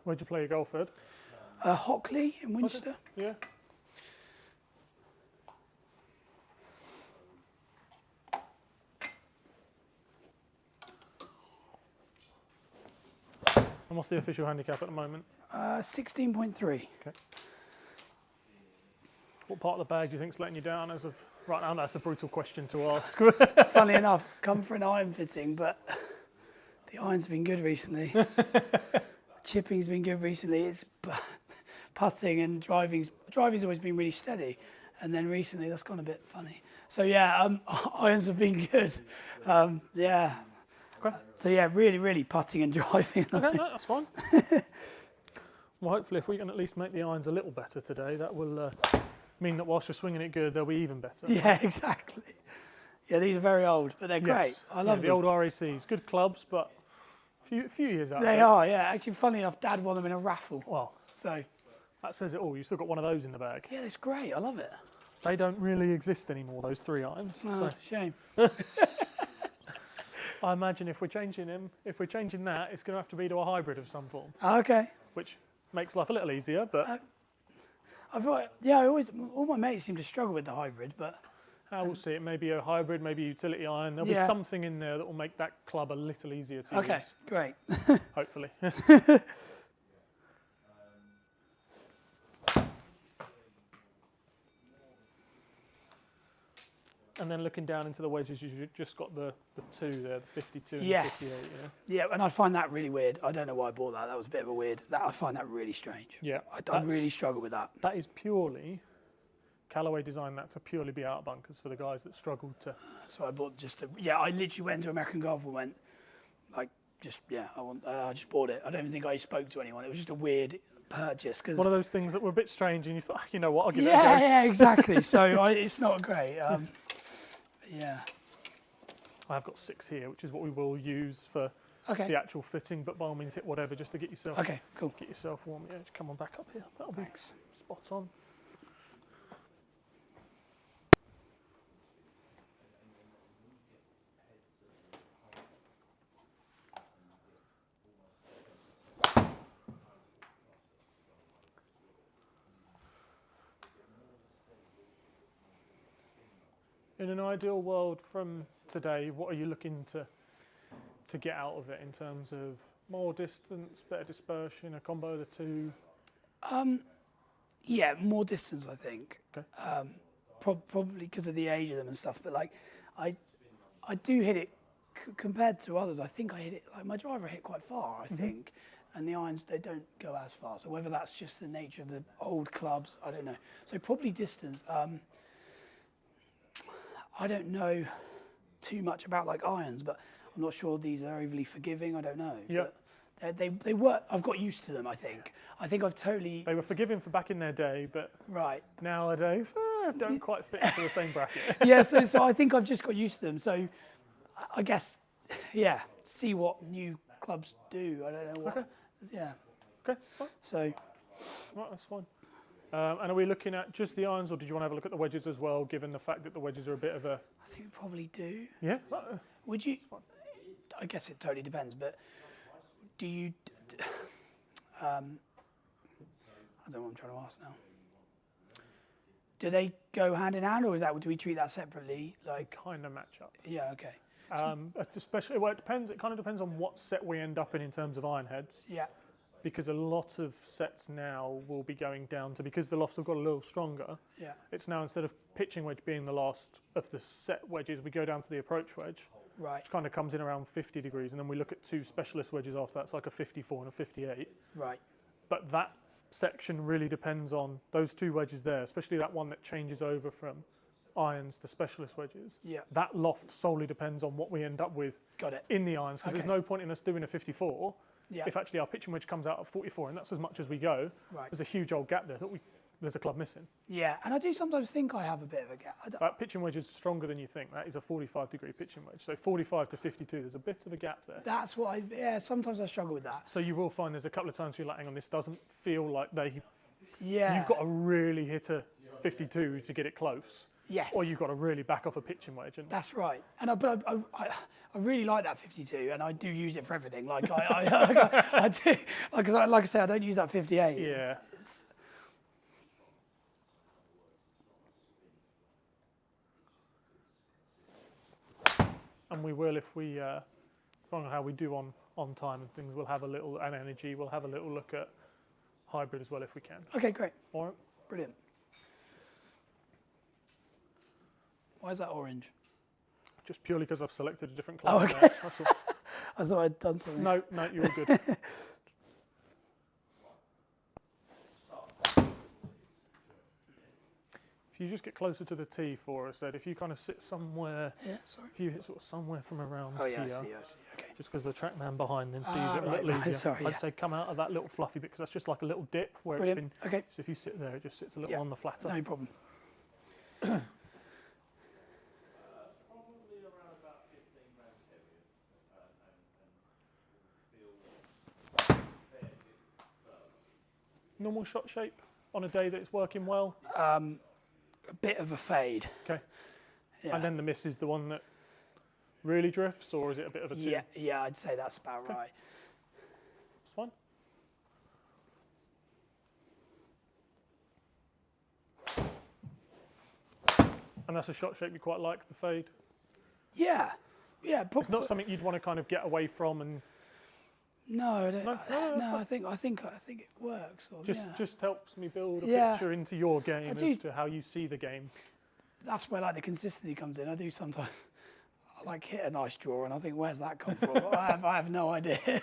Where'd you play your golf, Ed? Hockley in Winchester. Yeah. And what's the official handicap at the moment? 16.3. Okay. What part of the bag do you think's letting you down as of right now? That's a brutal question to ask. Funny enough, come for an iron fitting, but the irons have been good recently. Chipping's been good recently. It's putting and driving's always been really steady, and then recently that's gone a bit funny. So yeah, irons have been good. Yeah. Okay. So yeah, really putting and driving. Okay, no, that's fine. Well, hopefully if we can at least make the irons a little better today, that will mean that whilst you're swinging it good, they'll be even better. Yeah, exactly. Yeah, these are very old, but they're great. I love the them. old RACs. Good clubs, but a few years out. They are, yeah. Actually, funny enough, Dad won them in a raffle. Well, So that says it all. You've still got one of those in the bag. yeah, it's great. I love it. They don't really exist anymore, those 3 irons. Oh, So shame. I imagine if we're changing that, it's going to have to be to a hybrid of some form, Okay. which makes life a little easier, but All my mates seem to struggle with the hybrid, but we'll see. It may be a hybrid, maybe a utility iron. There'll be something in there that will make that club a little easier to use. Great. Hopefully. And then looking down into the wedges, you've just got the 2 there, the 52 and the 58. Yeah, and I find that really weird. I don't know why I bought that. That was a bit of a weird. I find that really strange. Yeah. I really struggle with that. That is purely, Callaway designed that to purely be out bunkers for the guys that struggled to. So I bought I literally went to American Golf and went, I just bought it. I don't even think I spoke to anyone. It was just a weird purchase. Cause One of those things that were a bit strange and you thought, you know what, I'll give it a go. Yeah, exactly. So it's not great. Yeah. I have got 6 here, which is what we will use for the actual fitting, but by all means hit whatever just to get yourself get yourself warm. Yeah, just come on back up here. That'll be spot on. In an ideal world from today, what are you looking to get out of it in terms of more distance, better dispersion, a combo of the 2? Yeah, more distance, I think. Okay. Probably because of the age of them and stuff. But like, I do hit it compared to others. I think I hit it like my driver hit quite far. I think, and the irons they don't go as far. So whether that's just the nature of the old clubs, I don't know. So probably distance. I don't know too much about like irons, but I'm not sure these are overly forgiving. I don't know. Yeah. But they were. I've got used to them. I think I've totally. They were forgiving for back in their day, but nowadays don't quite fit into the same bracket. Yeah. So I think I've just got used to them. So I guess, yeah. See what new clubs do. I don't know what. Okay. Yeah. Okay. Fine. So. Right, that's fine. And are we looking at just the irons, or did you want to have a look at the wedges as well, given the fact that the wedges are a bit of a... I think we probably do. Yeah? Would you... I guess it totally depends, but do you... I don't know what I'm trying to ask now. Do they go hand in hand, or do we treat that separately? Like kind of match up. Yeah, okay. Especially, well, it depends. It kind of depends on what set we end up in terms of iron heads. Yeah. Because a lot of sets now will be going down to, because the lofts have got a little stronger, it's now instead of pitching wedge being the last of the set wedges, we go down to the approach wedge, which kind of comes in around 50 degrees, and then we look at 2 specialist wedges after that. It's like a 54 and a 58. Right. But that section really depends on those 2 wedges there, especially that one that changes over from irons to specialist wedges. Yeah. That loft solely depends on what we end up with in the irons, because there's no point in us doing a 54 if actually our pitching wedge comes out at 44 and that's as much as we go. There's a huge old gap there that there's a club missing. Yeah, and I do sometimes think I have a bit of a gap. That pitching wedge is stronger than you think. That is a 45-degree pitching wedge. So 45 to 52, there's a bit of a gap there. That's what sometimes I struggle with that. So you will find there's a couple of times you're like, hang on, this doesn't feel like you've got to really hit a 52 to get it close. Yes. or you've got to really back off a pitching wedge. And that's right. And I really like that 52, and I do use it for everything. Like I do, like I say, I don't use that 58. yeah. And we will, if we, depending on how we do on time and things, we'll have a little, and energy, we'll have a little look at hybrid as well if we can. Okay, great. All right. Brilliant. Why is that orange? Just purely because I've selected a different club. Oh, okay. That's all. I thought I'd done something. No, you're all good. If you just get closer to the tee for us, Ed, if you kind of sit somewhere, if you hit sort of somewhere from around here, I see, okay. just because the trackman behind then sees it a little easier. Sorry, I'd say come out of that little fluffy bit because that's just like a little dip where it's been. Okay. So if you sit there, it just sits a little on the flatter. No problem. Normal shot shape on a day that it's working well? A bit of a fade. Okay. Yeah. And then the miss is the one that really drifts, or is it a bit of a two? Yeah, I'd say that's about right. That's fine. And that's a shot shape you quite like, the fade? Yeah. It's not something you'd want to kind of get away from and... No, I think it works. Just helps me build a picture into your game as to how you see the game. That's where like the consistency comes in. I do sometimes like hit a nice draw and I think, where's that come from? I have no idea. Okay,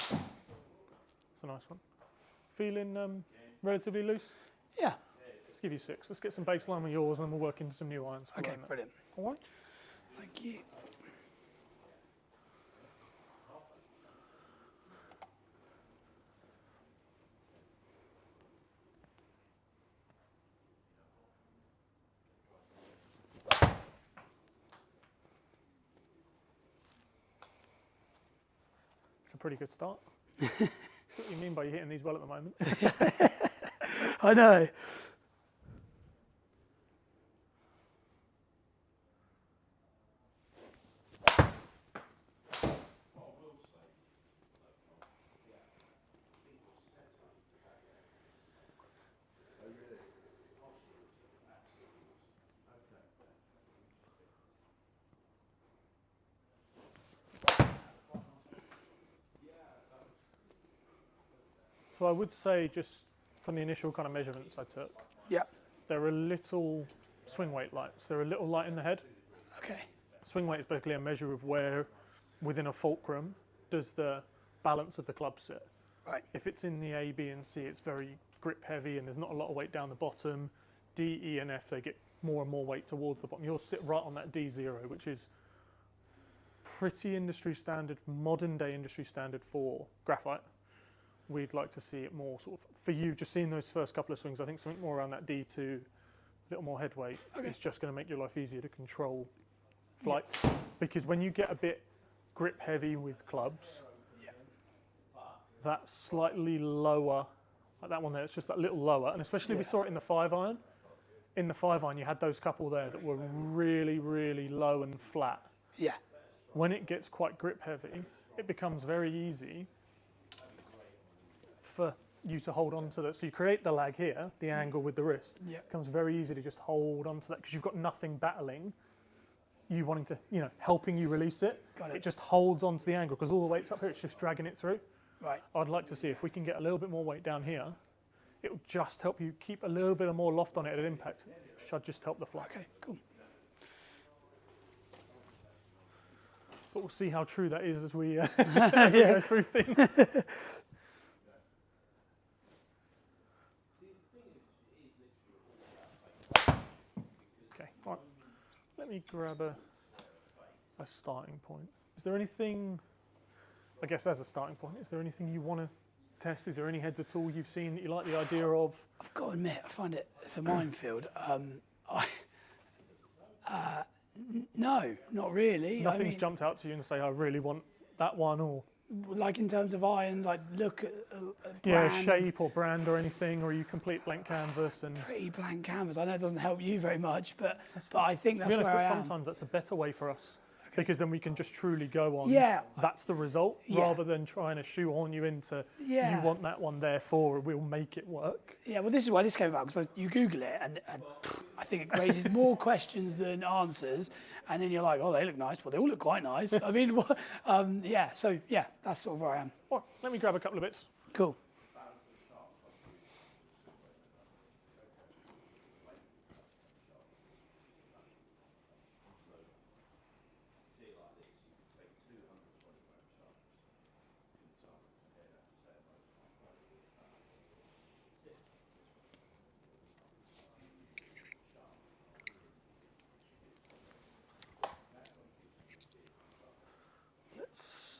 that's a nice one. Feeling relatively loose? Yeah. Let's give you 6. Let's get some baseline with yours and then we'll work into some new irons. Okay, brilliant. All right. Thank you. It's a pretty good start. What do you mean by you hitting these well at the moment? I know. So I would say, just from the initial kind of measurements I took, they're a little swing weight lights. They're a little light in the head. Okay. Swing weight is basically a measure of where within a fulcrum does the balance of the club sit. Right. If it's in the A, B and C, it's very grip heavy and there's not a lot of weight down the bottom. D, E and F, they get more and more weight towards the bottom. You'll sit right on that D0, which is pretty industry standard, modern day industry standard for graphite. We'd like to see it more sort of, for you, just seeing those first couple of swings, I think something more around that D2, a little more head weight, is just going to make your life easier to control flight. Because when you get a bit grip heavy with clubs, that slightly lower, like that one there, it's just that little lower, and especially we saw it in the 5-iron. In the 5-iron, you had those couple there that were really, really low and flat. Yeah. When it gets quite grip heavy, it becomes very easy for you to hold on to that. So you create the lag here, the angle with the wrist. Yeah. It becomes very easy to just hold on to that because you've got nothing battling you wanting to, helping you release it. Got it. It just holds on to the angle because all the weight's up here, it's just dragging it through. Right. I'd like to see if we can get a little bit more weight down here. It will just help you keep a little bit of more loft on it at impact. It should just help the fly. Okay, cool. But we'll see how true that is as we, as we go through things. Okay, right. Let me grab a starting point. Is there anything, I guess as a starting point, is there anything you want to test? Is there any heads at all you've seen that you like the idea of? I've got to admit, I find it's a minefield. No, not really. Nothing's jumped out to you and say, I really want that one, or like in terms of iron, like look at shape or brand or anything, or you complete blank canvas and pretty blank canvas. I know it doesn't help you very much, but I think that's where I am. Sometimes that's a better way for us. Because then we can just truly go on, that's the result, rather than trying to shoehorn you into, you want that one, therefore we'll make it work. Yeah, well, this is why this came about, because you Google it, and I think it raises more questions than answers, and then you're like, oh, they look nice. Well, they all look quite nice. I mean, that's sort of where I am. Well, let me grab a couple of bits. Cool.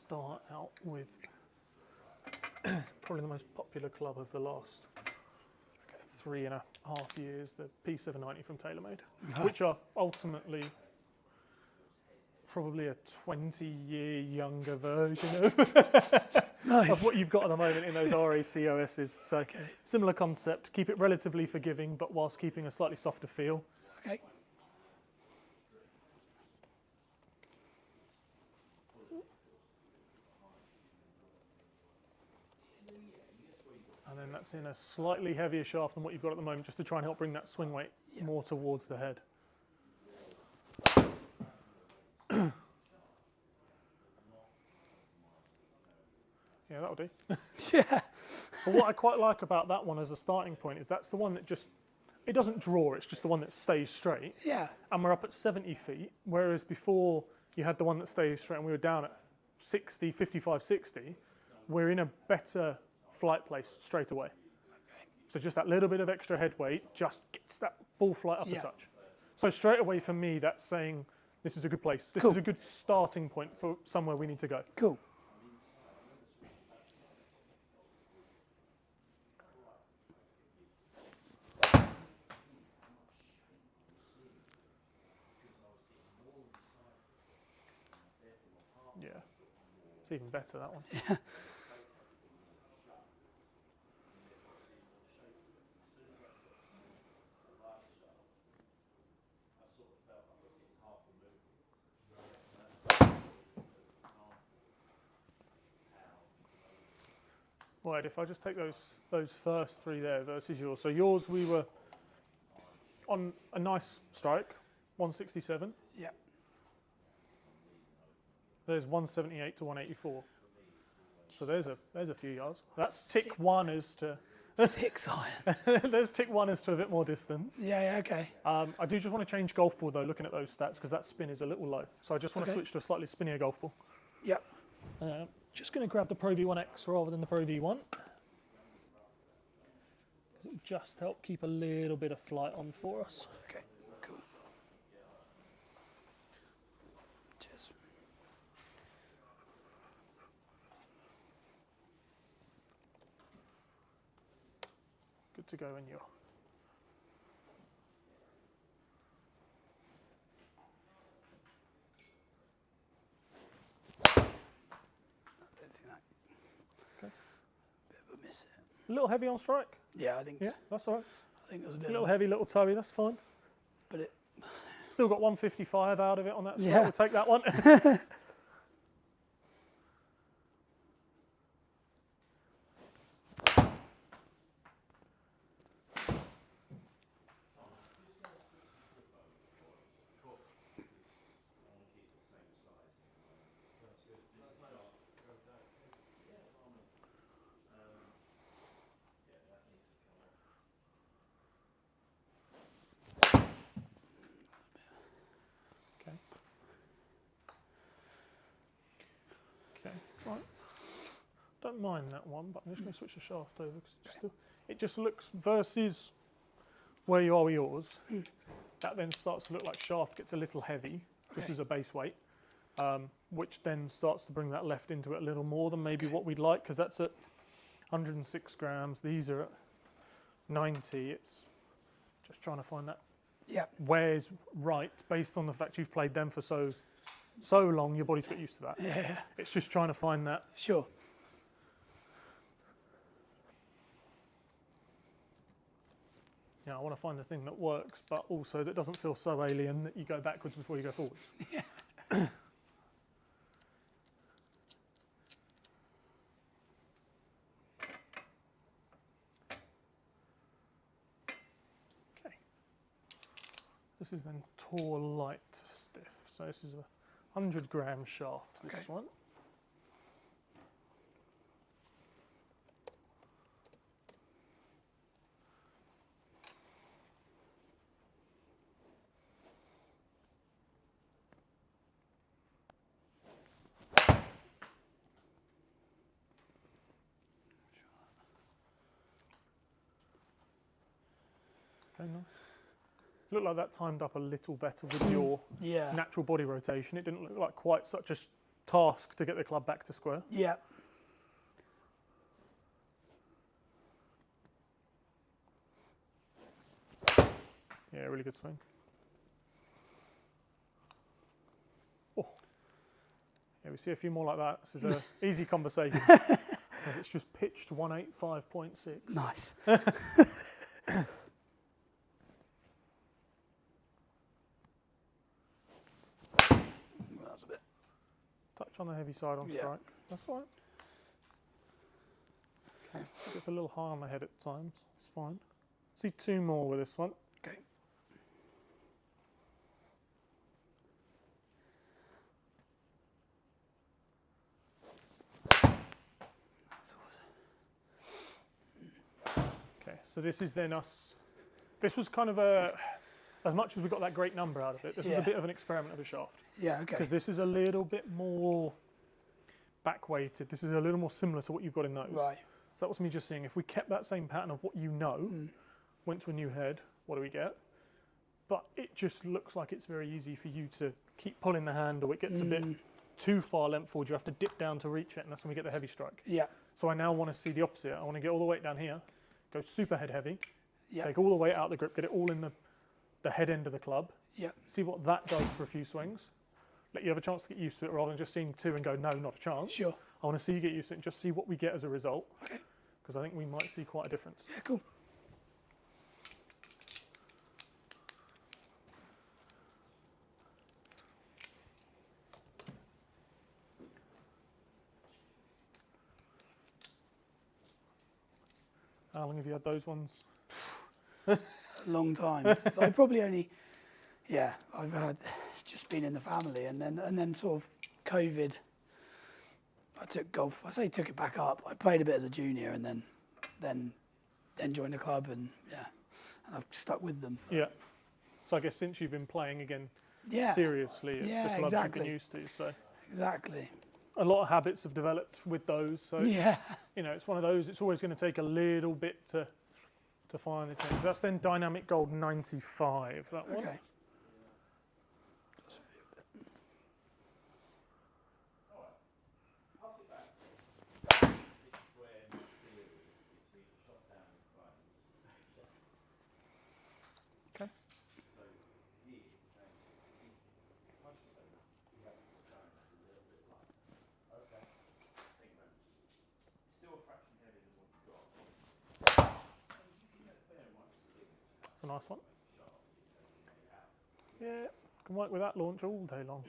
Start out with probably the most popular club of the last 3.5 years, the P790 from TaylorMade, which are ultimately probably a 20-year younger version of what you've got at the moment in those RACOSs. So similar concept, keep it relatively forgiving, but whilst keeping a slightly softer feel. Okay. And then that's in a slightly heavier shaft than what you've got at the moment, just to try and help bring that swing weight more towards the head. Yeah, that'll do. Yeah. But what I quite like about that one as a starting point is that's the one that it doesn't draw, it's just the one that stays straight. Yeah. And we're up at 70 feet, whereas before you had the one that stays straight and we were down at 60, 55, 60, we're in a better flight place straight away. Okay. So just that little bit of extra head weight just gets that ball flight up a touch. So straight away for me, that's saying this is a good place. This is a good starting point for somewhere we need to go. Cool. Yeah, it's even better, that one. Yeah. Right, if I just take those first three there versus yours. So yours, we were on a nice strike, 167. Yeah. There's 178 to 184. So there's a few yards. That's tick one as to 6 iron. there's tick one as to a bit more distance. Yeah, okay. I do just want to change golf ball though, looking at those stats, because that spin is a little low. So I just want to switch to a slightly spinnier golf ball. Yep. Just going to grab the Pro V1X rather than the Pro V1. Because it will just help keep a little bit of flight on for us. Okay, cool. Cheers. Good to go when you're... A little heavy on strike? Yeah, I think so. Yeah, that's all right. I think there's a bit A little heavy, little toey, that's fine. But it... Still got 155 out of it on that strike, we'll take that one. Right. Don't mind that one, but I'm just going to switch the shaft over because it just looks, versus where you are with yours, that then starts to look like shaft gets a little heavy, just as a base weight, which then starts to bring that left into it a little more than maybe what we'd like, because that's at 106 grams, these are at 90, it's just trying to find that where's right based on the fact you've played them for so long, your body's got used to that. Yeah. It's just trying to find that. Sure. I want to find the thing that works, but also that doesn't feel so alien that you go backwards before you go forwards. Yeah. Okay. This is then Tor Light Stiff. So this is a 100-gram shaft, this one. Okay, nice. Looked like that timed up a little better with your natural body rotation. It didn't look like quite such a task to get the club back to square. Yeah. Yeah, really good swing. Oh. Yeah, we see a few more like that. This is an easy conversation. As it's just pitched 185.6. Nice. Touch on the heavy side on strike. That's all right. Okay, it gets a little high on the head at times. It's fine. See two more with this one. Okay. Okay, so this is then us. This was kind of a, as much as we got that great number out of it, this was a bit of an experiment of a shaft. Yeah, okay. Because this is a little bit more back weighted. This is a little more similar to what you've got in those. Right. So that was me just seeing if we kept that same pattern of what you know, went to a new head, what do we get? But it just looks like it's very easy for you to keep pulling the handle. It gets a bit too far length forward. You have to dip down to reach it, and that's when we get the heavy strike. Yeah. So I now want to see the opposite. I want to get all the weight down here, go super head heavy, Yeah. take all the weight out of the grip, get it all in the head end of the club, Yeah. see what that does for a few swings. Let you have a chance to get used to it rather than just seeing two and go, no, not a chance. Sure. I want to see you get used to it and just see what we get as a result. Okay. Because I think we might see quite a difference. Yeah, cool. How long have you had those ones? A long time. I probably only, I've had just been in the family, and then sort of COVID. I took golf. I say took it back up. I played a bit as a junior, and then joined the club, and I've stuck with them. Yeah. So I guess since you've been playing again, seriously, it's the clubs you've been used to. So exactly. A lot of habits have developed with those. So it's one of those. It's always going to take a little bit to find the change. That's then Dynamic Gold 95. That one. Okay. That's a nice one. Yeah, can work with that launch all day long.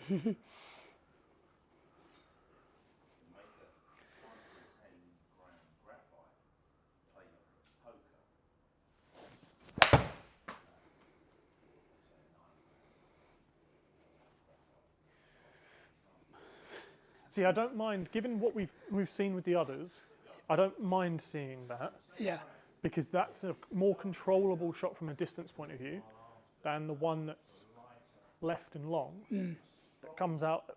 See, I don't mind, given what we've seen with the others, I don't mind seeing that. Yeah. Because that's a more controllable shot from a distance point of view than the one that's left and long that comes out at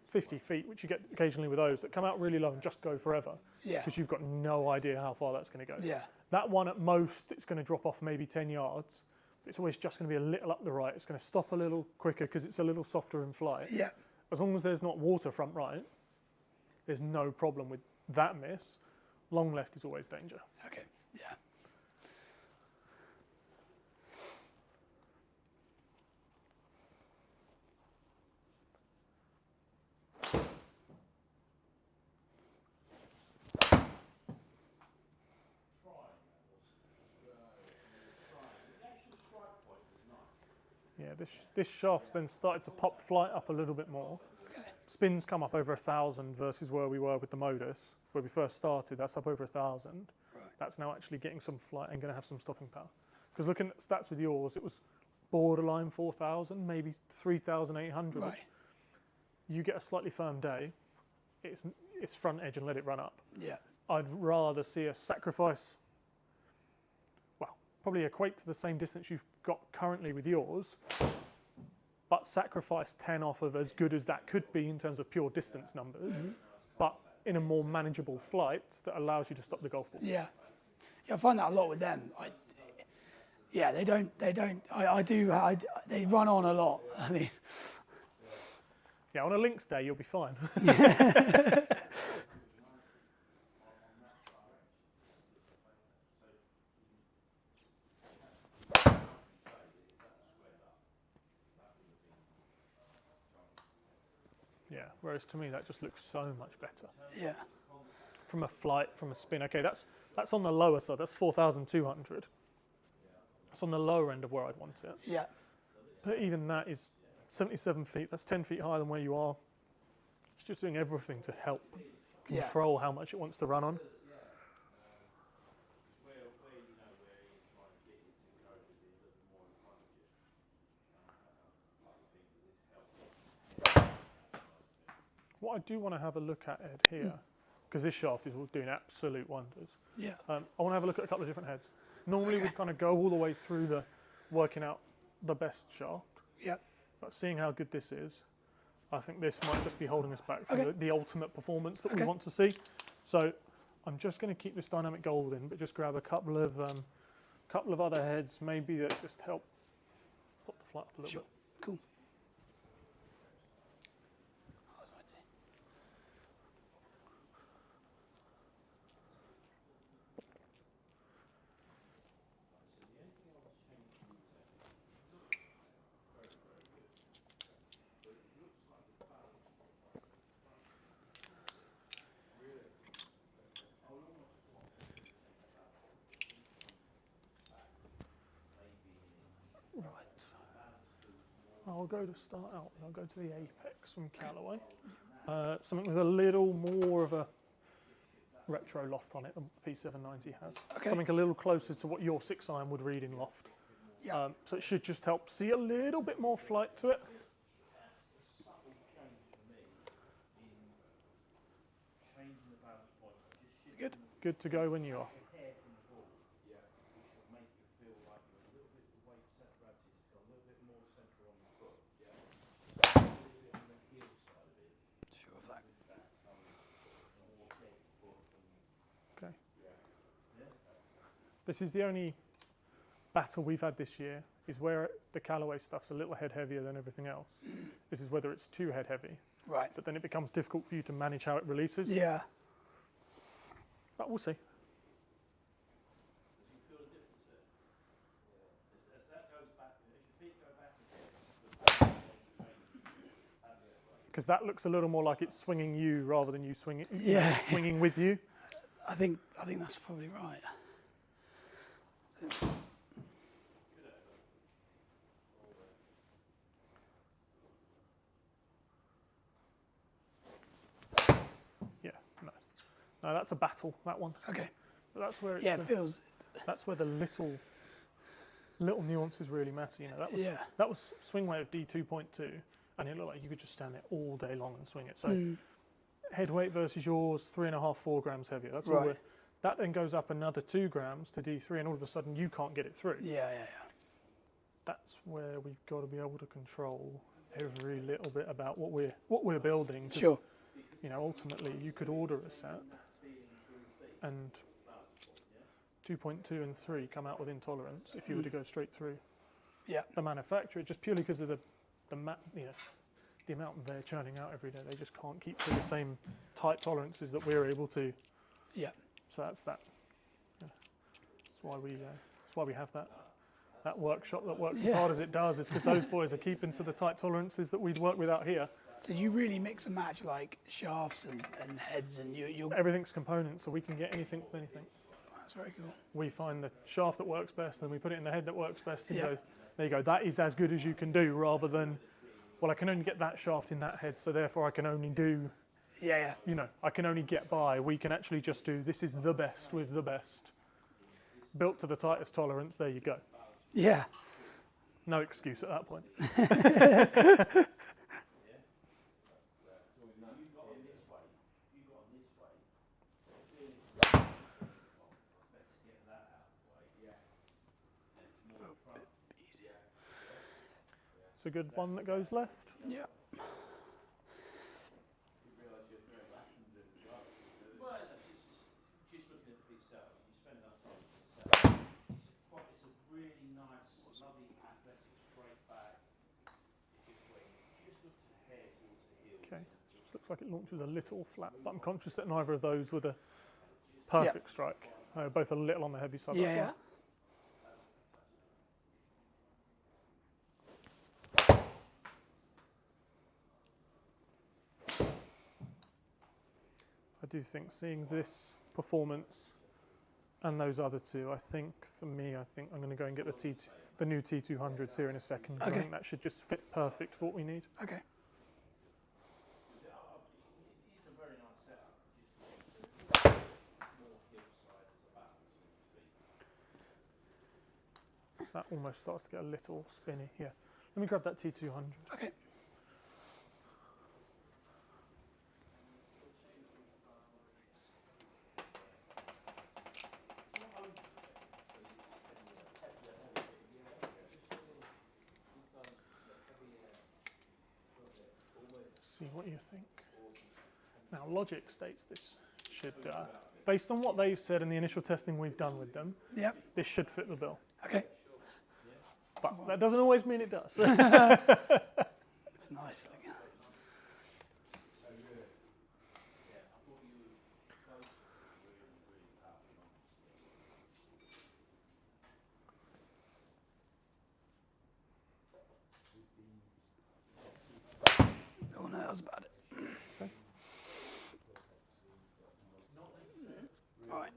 50 feet, which you get occasionally with those that come out really low and just go forever. Yeah. Because you've got no idea how far that's going to go. Yeah. That one at most, it's going to drop off maybe 10 yards. But it's always just going to be a little up the right. It's going to stop a little quicker because it's a little softer in flight. Yeah. As long as there's not water front right, there's no problem with that miss. Long left is always danger. Okay. Yeah. this shaft's then started to pop flight up a little bit more. Okay. Spins come up over 1,000 versus where we were with the Modus, where we first started. That's up over 1,000. Right. That's now actually getting some flight and going to have some stopping power. Because looking at stats with yours, it was borderline 4,000, maybe 3,800. Right. You get a slightly firm day, it's front edge and let it run up. Yeah. I'd rather see a sacrifice, well, probably equate to the same distance you've got currently with yours, but sacrifice 10 off of as good as that could be in terms of pure distance numbers, but in a more manageable flight that allows you to stop the golf ball. Yeah. Yeah, I find that a lot with them. They run on a lot. I mean, yeah, on a links day, you'll be fine. Yeah, whereas to me, that just looks so much better. Yeah. From a flight, from a spin. Okay, that's on the lower side. That's 4,200. That's on the lower end of where I'd want it. Yeah. But even that is 77 feet. That's 10 feet higher than where you are. It's just doing everything to help control how much it wants to run on. What I do want to have a look at, Ed, here, because this shaft is doing absolute wonders. Yeah. I want to have a look at a couple of different heads. Normally we kind of go all the way through the working out the best shaft. Yeah. But seeing how good this is, I think this might just be holding us back from the ultimate performance that we want to see. So I'm just going to keep this dynamic gold in, but just grab a couple of other heads, maybe that just help put the flight up a little bit. Cool. I'll go to start out. I'll go to the Apex from Callaway. Something with a little more of a retro loft on it than P790 has. Okay. Something a little closer to what your 6-iron would read in loft. Yeah. So it should just help see a little bit more flight to it. Good. Good to go when you are. Okay. This is the only battle we've had this year, is where the Callaway stuff's a little head heavier than everything else. This is whether it's too head heavy. Right. But then it becomes difficult for you to manage how it releases. Yeah. But we'll see. Because that looks a little more like it's swinging you rather than you swinging, swinging with you. I think that's probably right. Yeah, no, that's a battle. That one. Okay. But that's where it's it feels. That's where the little nuances really matter. You know, that was swing weight of D2.2, and it looked like you could just stand there all day long and swing it. So head weight versus yours, 3.5, 4 grams heavier. That's all. That then goes up another 2 grams to D3, and all of a sudden you can't get it through. Yeah. That's where we've got to be able to control every little bit about what we're building. Sure. You know, ultimately you could order a set, and 2.2 and 3 come out with intolerance if you were to go straight through. Yeah. The manufacturer, just purely because of the amount they're churning out every day, they just can't keep to the same tight tolerances that we're able to. Yeah. So that's that. Yeah. That's why we have that workshop that works as hard as it does. Is because those boys are keeping to the tight tolerances that we'd work with out here. So you really mix and match like shafts and heads, and you everything's components, so we can get anything with anything. That's very cool. We find the shaft that works best, and we put it in the head that works best, and go, there you go, that is as good as you can do, rather than, well, I can only get that shaft in that head, so therefore I can only do, you know, I can only get by. We can actually just do, this is the best with the best. Built to the tightest tolerance, there you go. Yeah. No excuse at that point. It's a good one that goes left. Yeah. Okay, just looks like it launches a little flat, but I'm conscious that neither of those were the perfect strike. Both a little on the heavy side. Yeah. I do think seeing this performance and those other two, I think for me, I think I'm going to go and get the new T200s here in a second. Okay. I think that should just fit perfect for what we need. Okay. So that almost starts to get a little spinny. Yeah. Let me grab that T200. Okay. See what you think. Now, Logic states this should, based on what they've said and the initial testing we've done with them, this should fit the bill. Okay. But that doesn't always mean it does. It's nice looking. Oh no, that was about it. Okay. All right.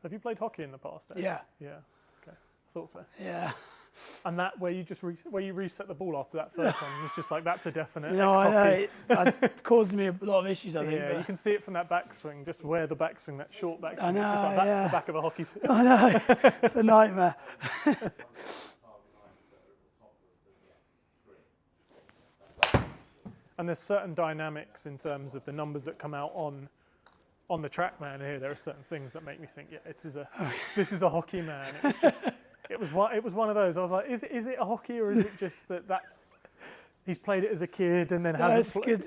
Have you played hockey in the past? Ed? Yeah. Yeah. Okay. I thought so. Yeah. And that where you just where you reset the ball after that first one was just like, that's a definite. No, I know. ex-hockey. It caused me a lot of issues, I think. Yeah, you can see it from that backswing, just where the backswing, that short backswing. I know, it's just like, that's the back of a hockey stick. I know. It's a nightmare. And there's certain dynamics in terms of the numbers that come out on the TrackMan here. There are certain things that make me think, yeah, this is a hockey man. It was one of those. I was like, is it a hockey, or is it just that's he's played it as a kid and then hasn't played?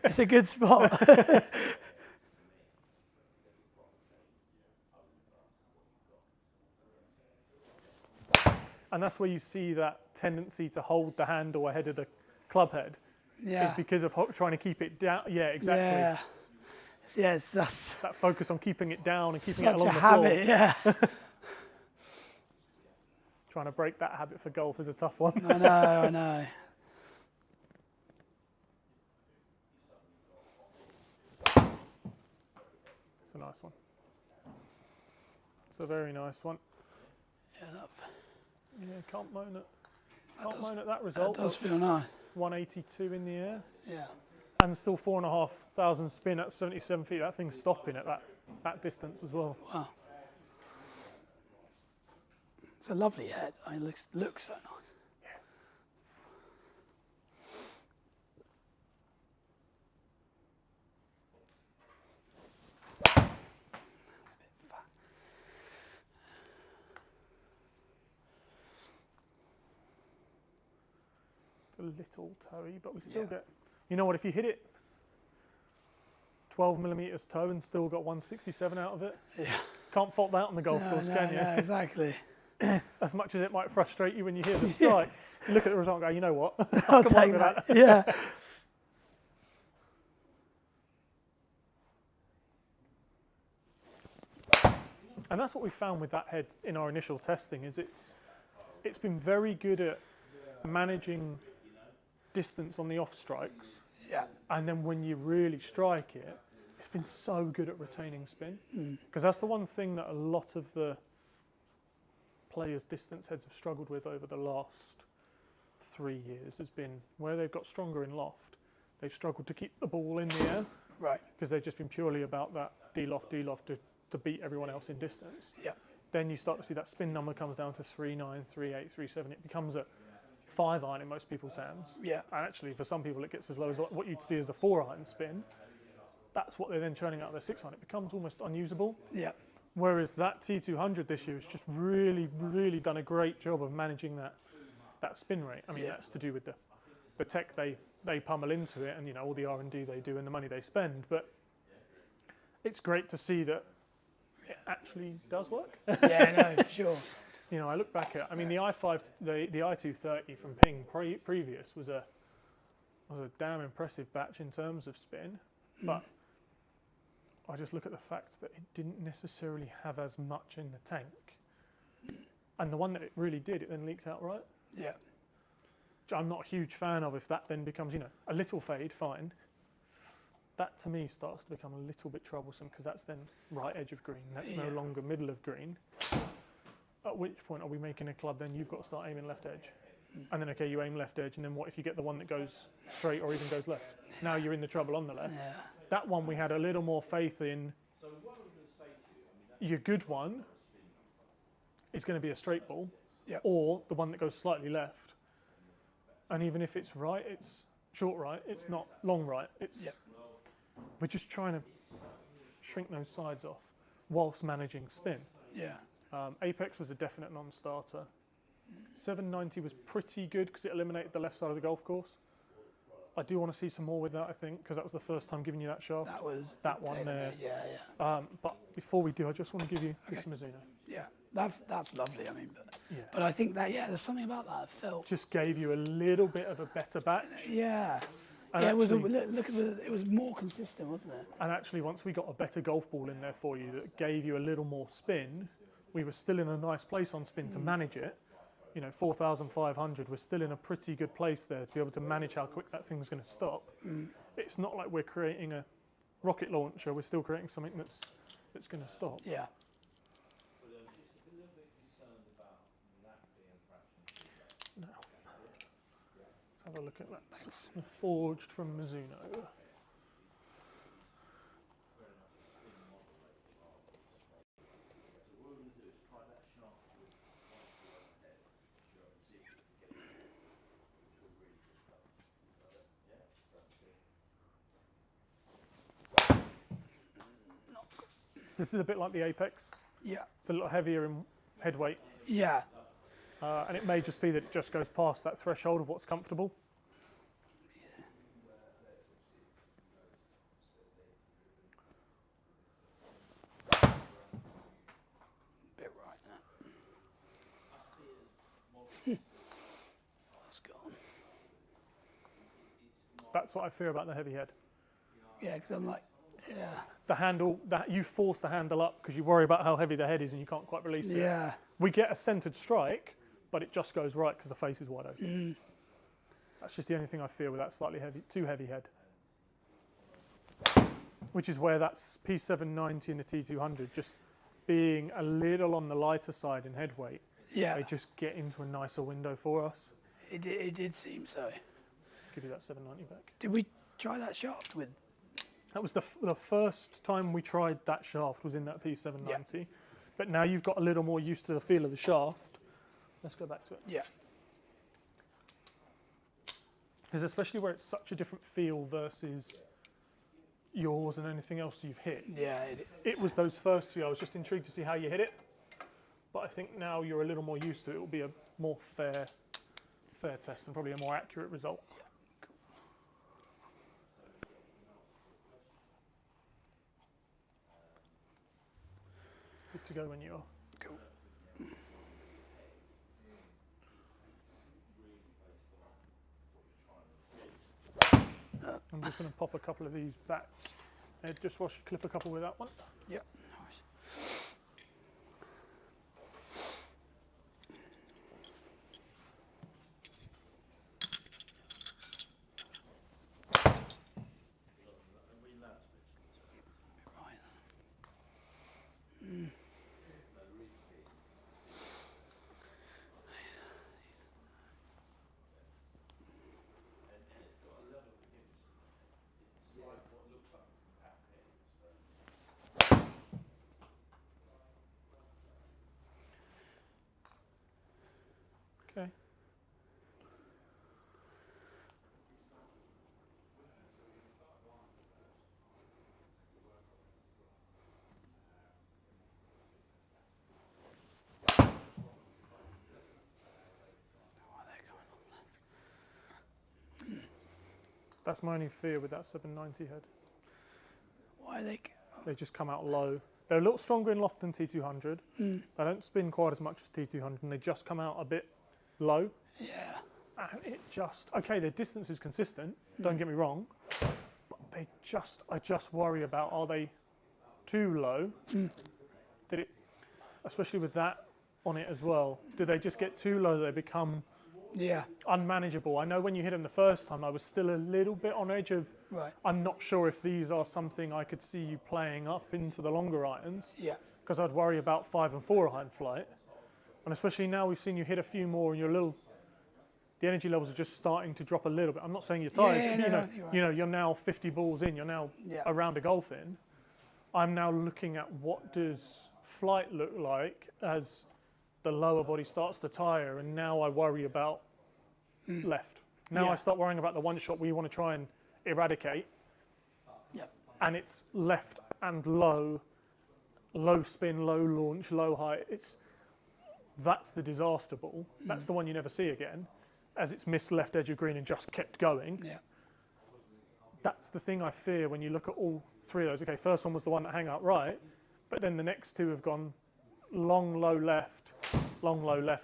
It's a good spot. And that's where you see that tendency to hold the handle ahead of the club head. Yeah. Is because of trying to keep it down. Yeah, exactly. Yeah. Yes, that's that focus on keeping it down and keeping such it along a the habit. floor. Yeah. Trying to break that habit for golf is a tough one. I know. It's a nice one. It's a very nice one. Yeah, can't moan it. Can't moan at that result. That does feel nice. 182 in the air. Yeah. And still 4,500 spin at 77 feet. That thing's stopping at that distance as well. Wow. It's a lovely head. I mean, it looks so nice. A little toey, but we still get. You know what? If you hit it 12 millimeters toe and still got 167 out of it, can't fault that on the golf course, can you? No, exactly. As much as it might frustrate you when you hear the strike, you look at the result and go, you know what? I'll take that. Yeah. And that's what we found with that head in our initial testing. Is it's been very good at managing distance on the off strikes. Yeah. And then when you really strike it, it's been so good at retaining spin. Because that's the one thing that a lot of the players' distance heads have struggled with over the last 3 years has been where they've got stronger in loft, they've struggled to keep the ball in the air. Right. Because they've just been purely about that D-loft to beat everyone else in distance. Yeah. Then you start to see that spin number comes down to 3.9, 3.8, 3.7. It becomes a 5 iron in most people's hands. Yeah. And actually, for some people, it gets as low as what you'd see as a 4 iron spin. That's what they're then churning out of their 6 iron. It becomes almost unusable. Yeah. Whereas that T200 this year has just really, really done a great job of managing that spin rate. I mean, that's to do with the tech they pummel into it, and you know all the R&D they do and the money they spend. But it's great to see that it actually does work. Yeah, no, for sure. You know, I look back at, I mean, the i5, the i230 from Ping previous was a damn impressive batch in terms of spin, but I just look at the fact that it didn't necessarily have as much in the tank, and the one that it really did, it then leaked out right. Yeah. Which I'm not a huge fan of. If that then becomes, you know, a little fade, fine. That to me starts to become a little bit troublesome because that's then right edge of green. That's no longer middle of green. At which point are we making a club? Then you've got to start aiming left edge, and then okay, you aim left edge, and then what if you get the one that goes straight or even goes left? Now you're in the trouble on the left. Yeah. That one we had a little more faith in. Your good one is going to be a straight ball, or the one that goes slightly left. And even if it's right, it's short right. It's not long right. It's we're just trying to shrink those sides off whilst managing spin. Yeah. Apex was a definite non-starter. 790 was pretty good because it eliminated the left side of the golf course. I do want to see some more with that, I think, because that was the first time giving you that shaft. That was that one there. Yeah. But before we do, I just want to give you this Mizuno. Yeah, that's lovely. I mean, but I think that there's something about that. I felt just gave you a little bit of a better batch. Yeah. And it was it was more consistent, wasn't it? And actually, once we got a better golf ball in there for you that gave you a little more spin, we were still in a nice place on spin to manage it. You know, 4,500, we're still in a pretty good place there to be able to manage how quick that thing's going to stop. It's not like we're creating a rocket launcher, we're still creating something that's going to stop. Yeah. Now, let's have a look at that. Forged from Mizuno. So this is a bit like the Apex. Yeah. It's a little heavier in head weight. Yeah. And it may just be that it just goes past that threshold of what's comfortable. Bit right now. That's gone. That's what I fear about the heavy head. Yeah, because I'm like, the handle, that you force the handle up because you worry about how heavy the head is and you can't quite release it. Yeah. We get a centered strike, but it just goes right because the face is wide open. That's just the only thing I fear with that slightly too heavy head. Which is where that's P790 and the T200 just being a little on the lighter side in head weight. Yeah. They just get into a nicer window for us. It did seem so. Give you that 790 back. Did we try that shaft with? That was the first time we tried that shaft was in that P790. But now you've got a little more used to the feel of the shaft. Let's go back to it. Yeah. Because especially where it's such a different feel versus yours and anything else you've hit. Yeah. It was those first few. I was just intrigued to see how you hit it. But I think now you're a little more used to it. It will be a more fair test and probably a more accurate result. Good to go when you are. Cool. I'm just going to pop a couple of these back. Just wash, clip a couple with that one. Yeah. Nice. Okay. That's my only fear with that 790 head. Why are they? They just come out low. They're a little stronger in loft than T200. They don't spin quite as much as T200, and they just come out a bit low. Yeah. And it just, okay, their distance is consistent, don't get me wrong, but I just worry about, are they too low? Did it, especially with that on it as well, do they just get too low, they become unmanageable? I know when you hit them the first time, I was still a little bit on edge of, I'm not sure if these are something I could see you playing up into the longer irons. Yeah. Because I'd worry about 5 and 4 iron flight. And especially now we've seen you hit a few more and the energy levels are just starting to drop a little bit. I'm not saying you're tired, you're now 50 balls in, you're now a round of golf in. I'm now looking at what does flight look like as the lower body starts to tire, and now I worry about left. Now I start worrying about the one shot we want to try and eradicate. Yeah. And it's left and low spin, low launch, low height. That's the disaster ball. That's the one you never see again, as it's missed left edge of green and just kept going. Yeah. That's the thing I fear when you look at all three of those. Okay, first one was the one that hang out right, but then the next two have gone long, low left,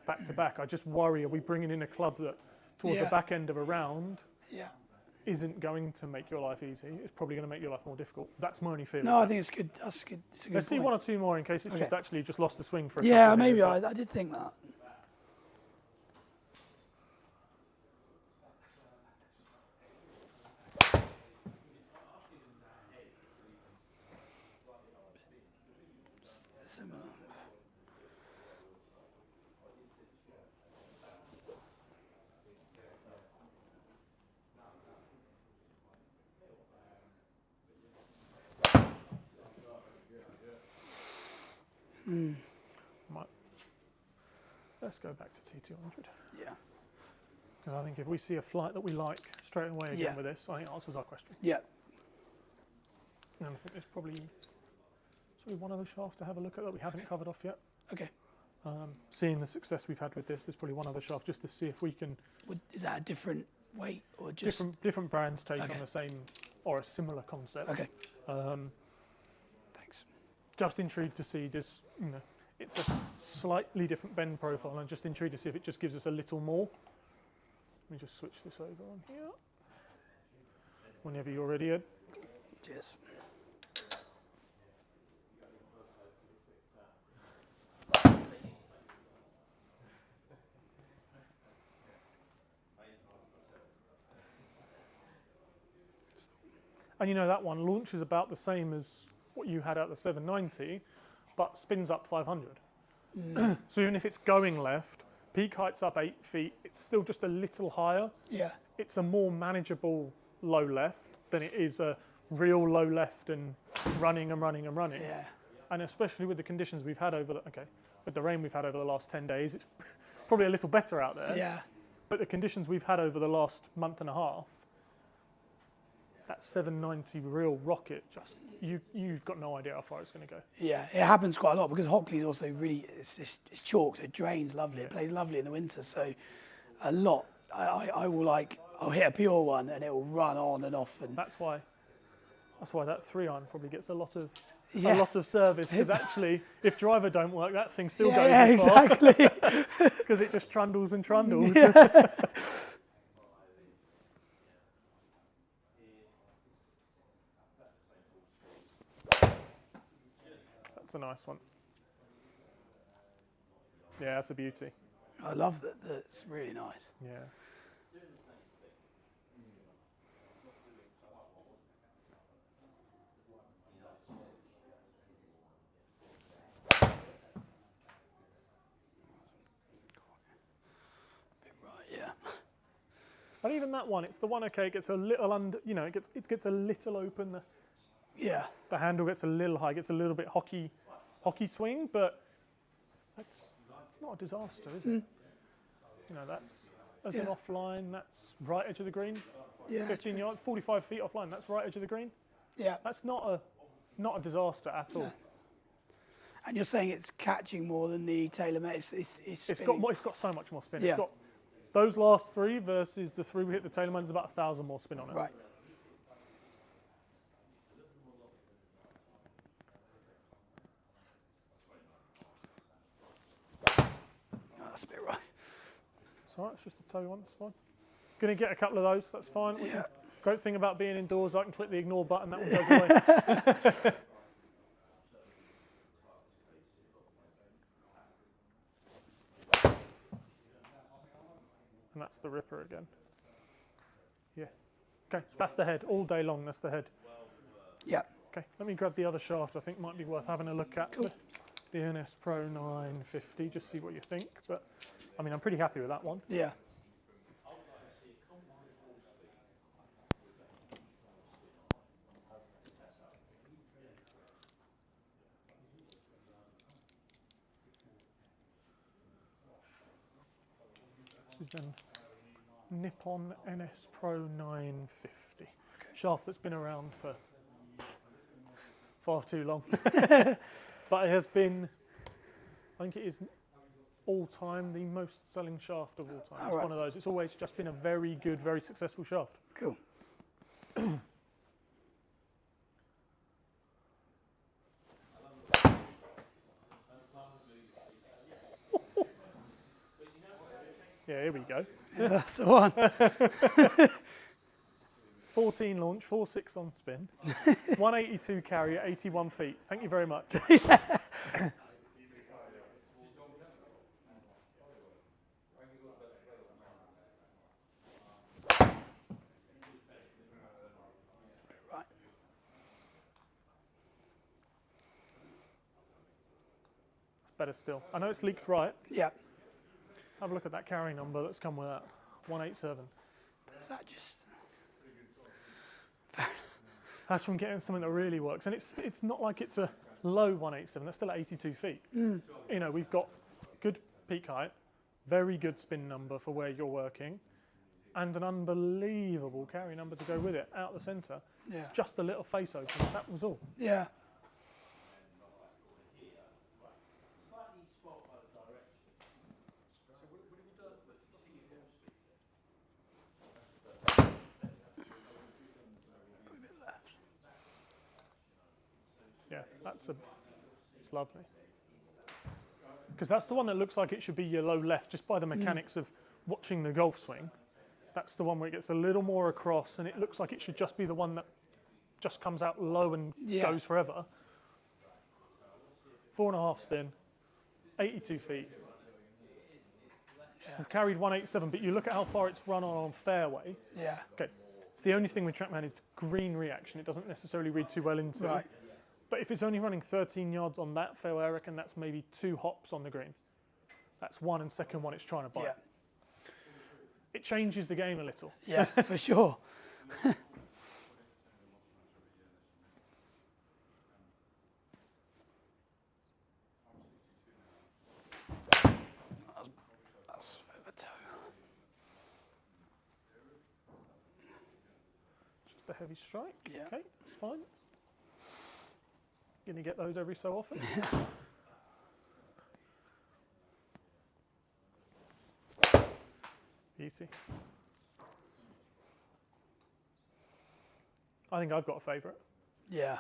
back to back. I just worry, are we bringing in a club that towards the back end of a round isn't going to make your life easy? It's probably going to make your life more difficult. That's my only feeling. No, I think it's good. That's good. It's a good Let's see point. one or two more in case it's just actually just lost the swing for a Yeah, couple of maybe minutes. I did think that. Similar. Let's go back to T200. Yeah. Because I think if we see a flight that we like straight away again with this, I think it answers our question. Yeah. And I think there's probably one other shaft to have a look at that we haven't covered off yet. Okay. Seeing the success we've had with this, there's probably one other shaft just to see if we can... Is that a different weight or just... Different brands take on the same or a similar concept. Okay. Thanks. Just intrigued to see this, it's a slightly different bend profile, and I'm just intrigued to see if it just gives us a little more. Let me just switch this over on here. Whenever you're ready, Ed. Cheers. And that one launches about the same as what you had at the 790, but spins up 500. So even if it's going left, peak height's up 8 feet, it's still just a little higher. Yeah. It's a more manageable low left than it is a real low left and running and running and running. Yeah. And especially with the conditions we've had with the rain we've had over the last 10 days, it's probably a little better out there. Yeah. But the conditions we've had over the last month and a half, that 790 real rocket, just you've got no idea how far it's going to go. Yeah, it happens quite a lot because Hockley's also really it's chalk, so it drains lovely. It plays lovely in the winter, so a lot. I'll hit a pure one and it will run on and off, and that's why that 3-iron probably gets a lot of service, because actually if driver don't work, that thing still goes as far. Exactly. Because it just trundles and trundles. That's a nice one. Yeah, that's a beauty. I love that. That's really nice. Yeah. Yeah. And even that one, it's the one. Okay, it gets a little under. It gets a little open. The handle gets a little high, gets a little bit hockey swing, but it's not a disaster, is it? You know, that's as an offline, that's right edge of the green. Yeah. 15 yards, 45 feet offline, that's right edge of the green. Yeah. That's not a disaster at all. No. And you're saying it's catching more than the TaylorMade. It's got so much more spin. Yeah. It's got those last 3 versus the 3 we hit the TaylorMade is about 1,000 more spin on it. Right. Oh, that's a bit right. It's all right. It's just the toe one. That's fine. Going to get a couple of those. That's fine. Yeah. Great thing about being indoors, I can click the ignore button. That one goes away. And that's the ripper again. Yeah. Okay, that's the head. All day long, that's the head. Yeah. Okay, let me grab the other shaft. I think might be worth having a look at. Cool. The NS Pro 950, just see what you think. But, I mean, I'm pretty happy with that one. Yeah. This is then Nippon NS Pro 950. Okay. Shaft that's been around for far too long. But it has been, I think it is all time the most selling shaft of all time. It's one of those. It's always just been a very good, very successful shaft. Cool. Yeah, here we go. Yeah, that's the one. 14 launch, 4.6 on spin, 182 carry at 81 feet. Thank you very much. Right. Better still. I know it's leaked right. Yeah. Have a look at that carry number that's come with that. 187. Is that just... That's from getting something that really works. And it's not like it's a low 187. That's still at 82 feet. Mm. You know, we've got good peak height, very good spin number for where you're working, and an unbelievable carry number to go with it out the centre. Yeah. It's just a little face open. That was all. Yeah. Yeah, it's lovely. Because that's the one that looks like it should be your low left, just by the mechanics of watching the golf swing. That's the one where it gets a little more across, and it looks like it should just be the one that just comes out low and goes forever. 4.5 spin, 82 feet. I've carried 187, but you look at how far it's run on fairway. Yeah. Okay, it's the only thing with TrackMan is green reaction. It doesn't necessarily read too well into. Right. But if it's only running 13 yards on that fairway, I reckon that's maybe 2 hops on the green. That's one, and second one it's trying to bite. Yeah. It changes the game a little. Yeah, for sure. That's over toe. Just a heavy strike. Yeah. Okay, that's fine. Going to get those every so often. Beauty. I think I've got a favourite. Yeah.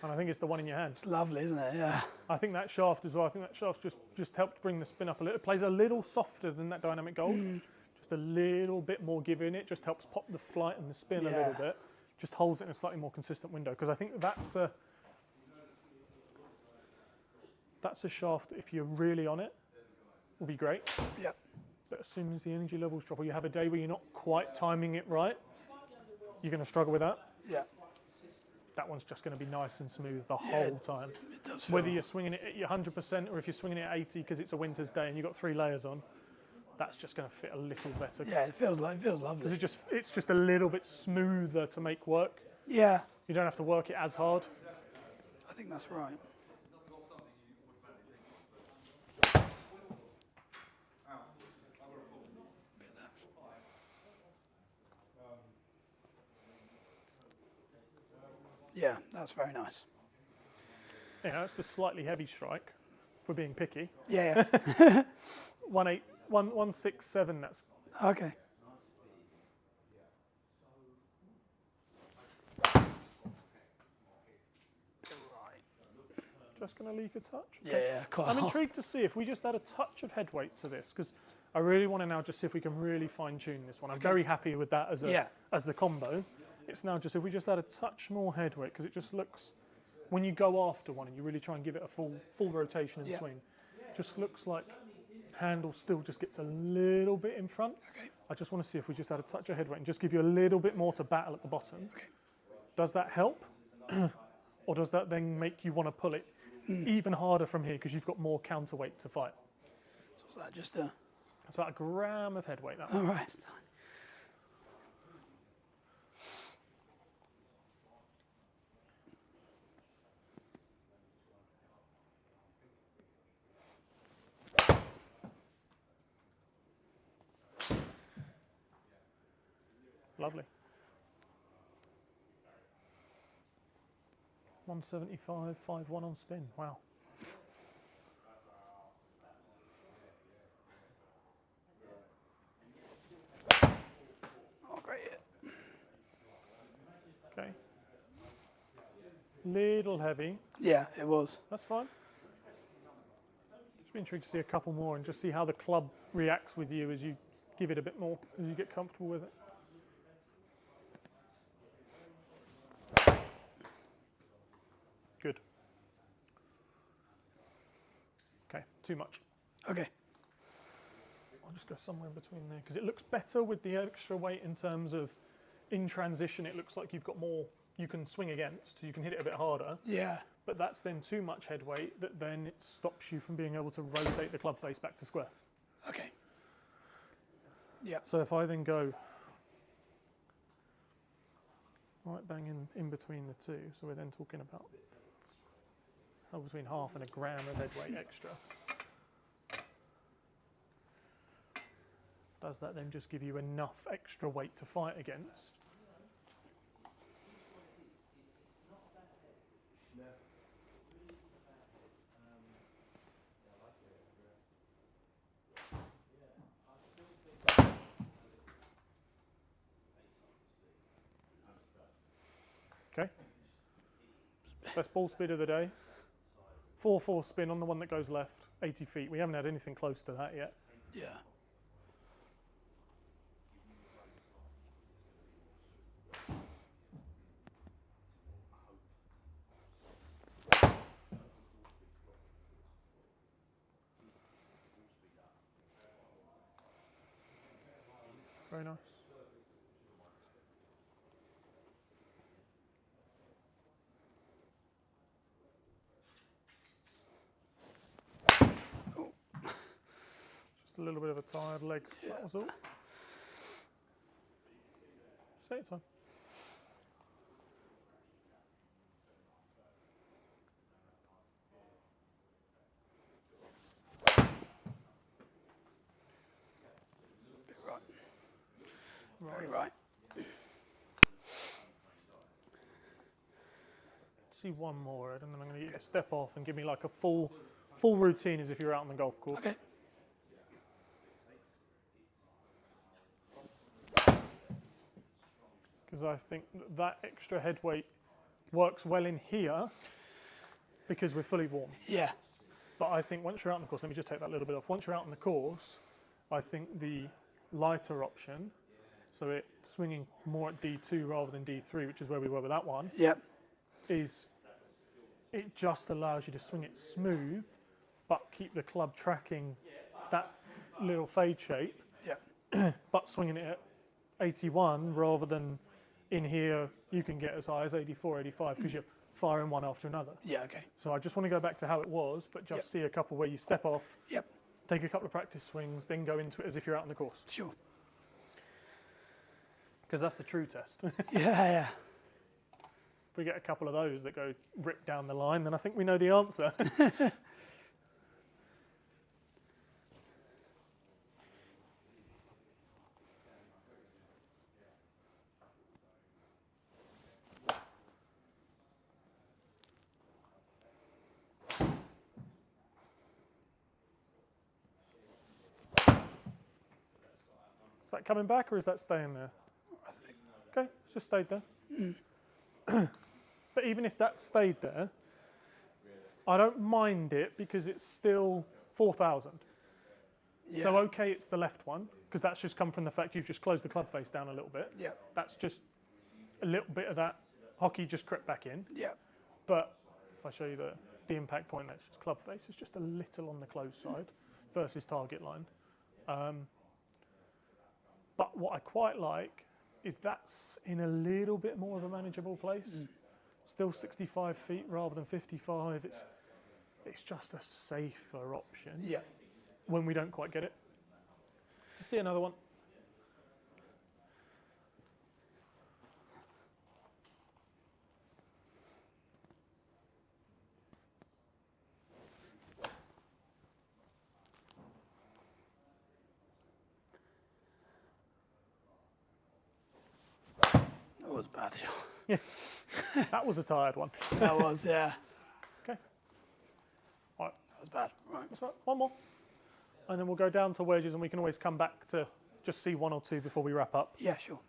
And I think it's the one in your hand. It's lovely, isn't it? Yeah. I think that shaft as well. I think that shaft just helped bring the spin up a little. It plays a little softer than that Dynamic Gold. Just a little bit more give in it. Just helps pop the flight and the spin a little bit. Just holds it in a slightly more consistent window. Because I think that's a shaft that if you're really on it, will be great. Yep. But as soon as the energy levels drop, or you have a day where you're not quite timing it right, you're going to struggle with that. Yeah. That one's just going to be nice and smooth the whole time. It does feel... Whether you're swinging it at your 100% or if you're swinging it at 80 because it's a winter's day and you've got 3 layers on, that's just going to fit a little better. Yeah, it feels lovely. Because it's just a little bit smoother to make work. Yeah. You don't have to work it as hard. I think that's right. Yeah, that's very nice. Yeah, that's the slightly heavy strike for being picky. Yeah. 167, that's Okay. just going to leak a touch. Okay. Yeah, quite. I'm intrigued to see if we just add a touch of head weight to this, because I really want to now just see if we can really fine tune this one. I'm very happy with that as the combo. It's now just if we just add a touch more head weight, because it just looks, when you go after one and you really try and give it a full rotation and swing, just looks like handle still just gets a little bit in front. Okay. I just want to see if we just add a touch of head weight and just give you a little bit more to battle at the bottom. Okay. Does that help? Or does that then make you want to pull it even harder from here because you've got more counterweight to fight? So what's that, just a... It's about a gram of head weight. That All right. Lovely. 175, 5-1 on spin. Wow. Oh, great hit. Okay. Little heavy. Yeah, it was. That's fine. Just be intrigued to see a couple more and just see how the club reacts with you as you give it a bit more, as you get comfortable with it. Good. Okay, too much. Okay. I'll just go somewhere in between there because it looks better with the extra weight in terms of in transition. It looks like you've got more you can swing against, so you can hit it a bit harder. Yeah. But that's then too much head weight that then it stops you from being able to rotate the club face back to square. Okay. Yeah. So if I then go right bang in between the two, so we're then talking about between half and a gram of head weight extra. Does that then just give you enough extra weight to fight against? Okay. Best ball speed of the day. 4-4 spin on the one that goes left, 80 feet. We haven't had anything close to that yet. Yeah. Very nice. Just a little bit of a tired leg, that was all. Just take your time. Very right. See one more, Ed, and then I'm going to get you to step off and give me like a full routine as if you're out on the golf course. Okay. Because I think that extra head weight works well in here because we're fully warm. Yeah. But I think once you're out on the course, let me just take that little bit off. Once you're out on the course, I think the lighter option, so it's swinging more at D2 rather than D3, which is where we were with that one, Yep. is it just allows you to swing it smooth, but keep the club tracking that little fade shape, Yep. but swinging it at 81 rather than in here you can get as high as 84, 85 because you're firing one after another. Yeah, okay. So I just want to go back to how it was, but just see a couple where you step off, Yep. take a couple of practice swings, then go into it as if you're out on the course. Sure. Because that's the true test. Yeah. If we get a couple of those that go rip down the line, then I think we know the answer. Is that coming back or is that staying there? I think. Okay, it's just stayed there. But even if that stayed there, I don't mind it because it's still 4,000. Yeah. So okay, it's the left one because that's just come from the fact you've just closed the club face down a little bit. Yeah. That's just a little bit of that hockey just crept back in. Yeah. But if I show you the impact point, that's just club face. It's just a little on the closed side versus target line. But what I quite like is that's in a little bit more of a manageable place. Still 65 feet rather than 55. It's just a safer option. Yeah. When we don't quite get it. Let's see another one. That was bad. Yeah, that was a tired one. That was, yeah. Okay. All right. That was bad. Right. That's right. One more. And then we'll go down to wedges and we can always come back to just see one or two before we wrap up. Yeah, sure.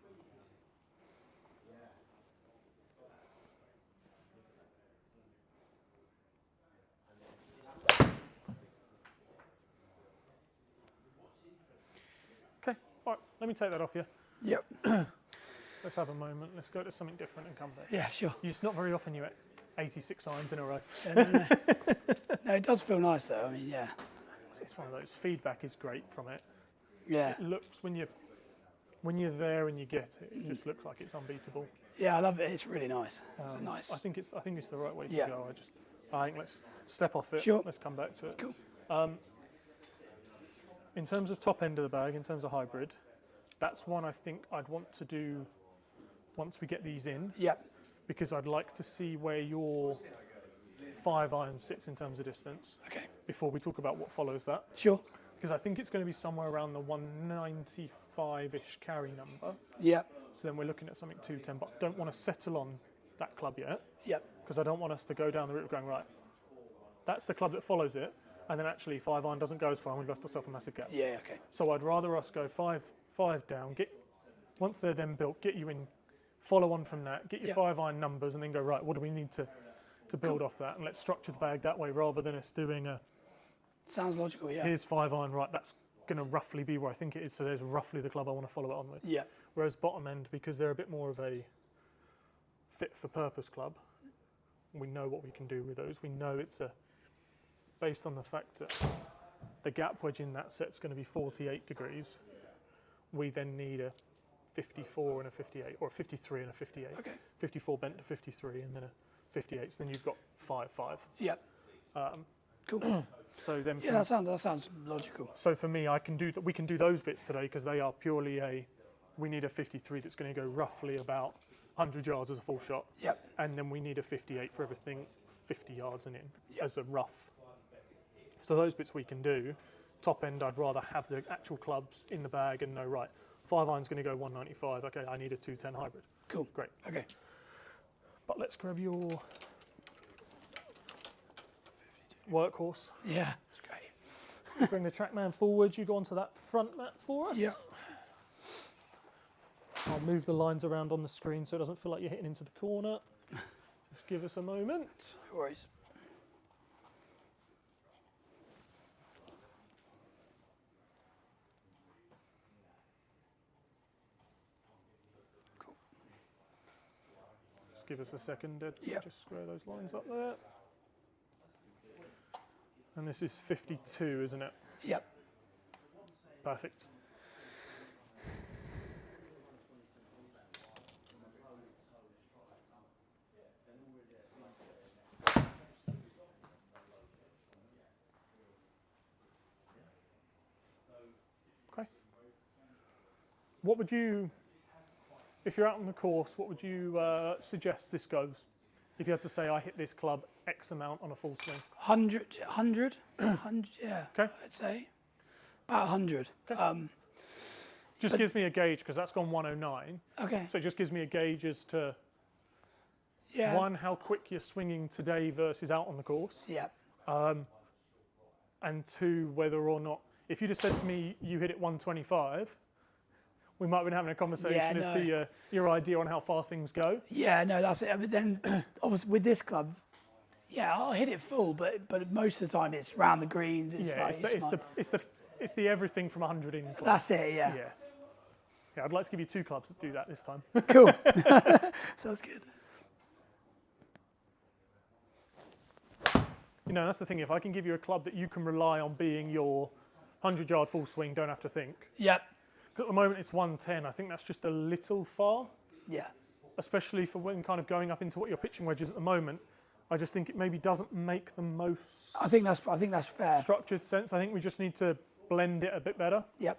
Okay. All right. Let me take that off you. Yep. Let's have a moment. Let's go to something different and come back. Yeah, sure. It's not very often you get 86 irons in a row. Yeah, no. No, it does feel nice though. I mean, yeah. It's one of those. Feedback is great from it. Yeah. It looks when you're there and you get it, it just looks like it's unbeatable. Yeah, I love it. It's really nice. It's a nice. I think it's the right way to Yeah. go. I think let's step off it. Sure. Let's come back to it. Cool. In terms of top end of the bag, in terms of hybrid, that's one I think I'd want to do once we get these in, Yep. because I'd like to see where your 5 iron sits in terms of distance Okay. before we talk about what follows that. Sure. Because I think it's going to be somewhere around the 195-ish carry number. Yep. So then we're looking at something 210, but I don't want to settle on that club yet, Yep. because I don't want us to go down the route of going, right, that's the club that follows it, and then actually 5 iron doesn't go as far and we've left ourselves a massive gap. Yeah. Okay. So I'd rather us go five down, once they're then built, get you in, follow on from that, get your 5 iron numbers, and then go, right, what do we need to build off that? And let's structure the bag that way rather than us doing Sounds logical. Yeah. here's 5 iron, right, that's going to roughly be where I think it is, so there's roughly the club I want to follow it on with. Yeah. Whereas bottom end, because they're a bit more of a fit for purpose club, we know what we can do with those. We know it's based on the fact that the gap wedge in that set's going to be 48 degrees. We then need a 54 and a 58, or a 53 and a 58. Okay. 54 bent to 53 and then a 58. So then you've got 5-5. Yep. Cool. So then, Yeah, that sounds logical. so for me, we can do those bits today because they are purely we need a 53 that's going to go roughly about 100 yards as a full shot. Yep. And then we need a 58 for everything 50 yards and in Yep. as a rough. So those bits we can do. Top end, I'd rather have the actual clubs in the bag and know, right, 5 iron's going to go 195. Okay, I need a 210 hybrid. Cool. Great. Okay. But let's grab your workhorse. Yeah. That's great. Bring the TrackMan forward. You go onto that front mat for us. Yeah. I'll move the lines around on the screen so it doesn't feel like you're hitting into the corner. Just give us a moment. No worries. Cool. Just give us a second, Ed. Yeah. Just square those lines up there. And this is 52, isn't it? Yep. Perfect. Okay. What would you, if you're out on the course, what would you suggest this goes? If you had to say, I hit this club X amount on a full swing. 100, yeah. Okay. I'd say about 100. Okay. Just gives me a gauge because that's gone 109. Okay. So it just gives me a gauge as to Yeah. one, how quick you're swinging today versus out on the course, Yeah. and two, whether or not, if you'd have said to me you hit it 125, we might have been having a conversation as to your idea on how far things go. Yeah, no, that's it. But then, obviously, with this club, yeah, I'll hit it full, but most of the time it's round the greens. It's the everything from 100 in club. That's it. Yeah. Yeah, I'd like to give you 2 clubs that do that this time. Cool. Sounds good. You know, that's the thing. If I can give you a club that you can rely on being your 100-yard full swing, don't have to think. Yep. Because at the moment it's 110. I think that's just a little far. Yeah. Especially for when kind of going up into what your pitching wedge is at the moment. I just think it maybe doesn't make the most. I think that's fair. Structured sense. I think we just need to blend it a bit better. Yep.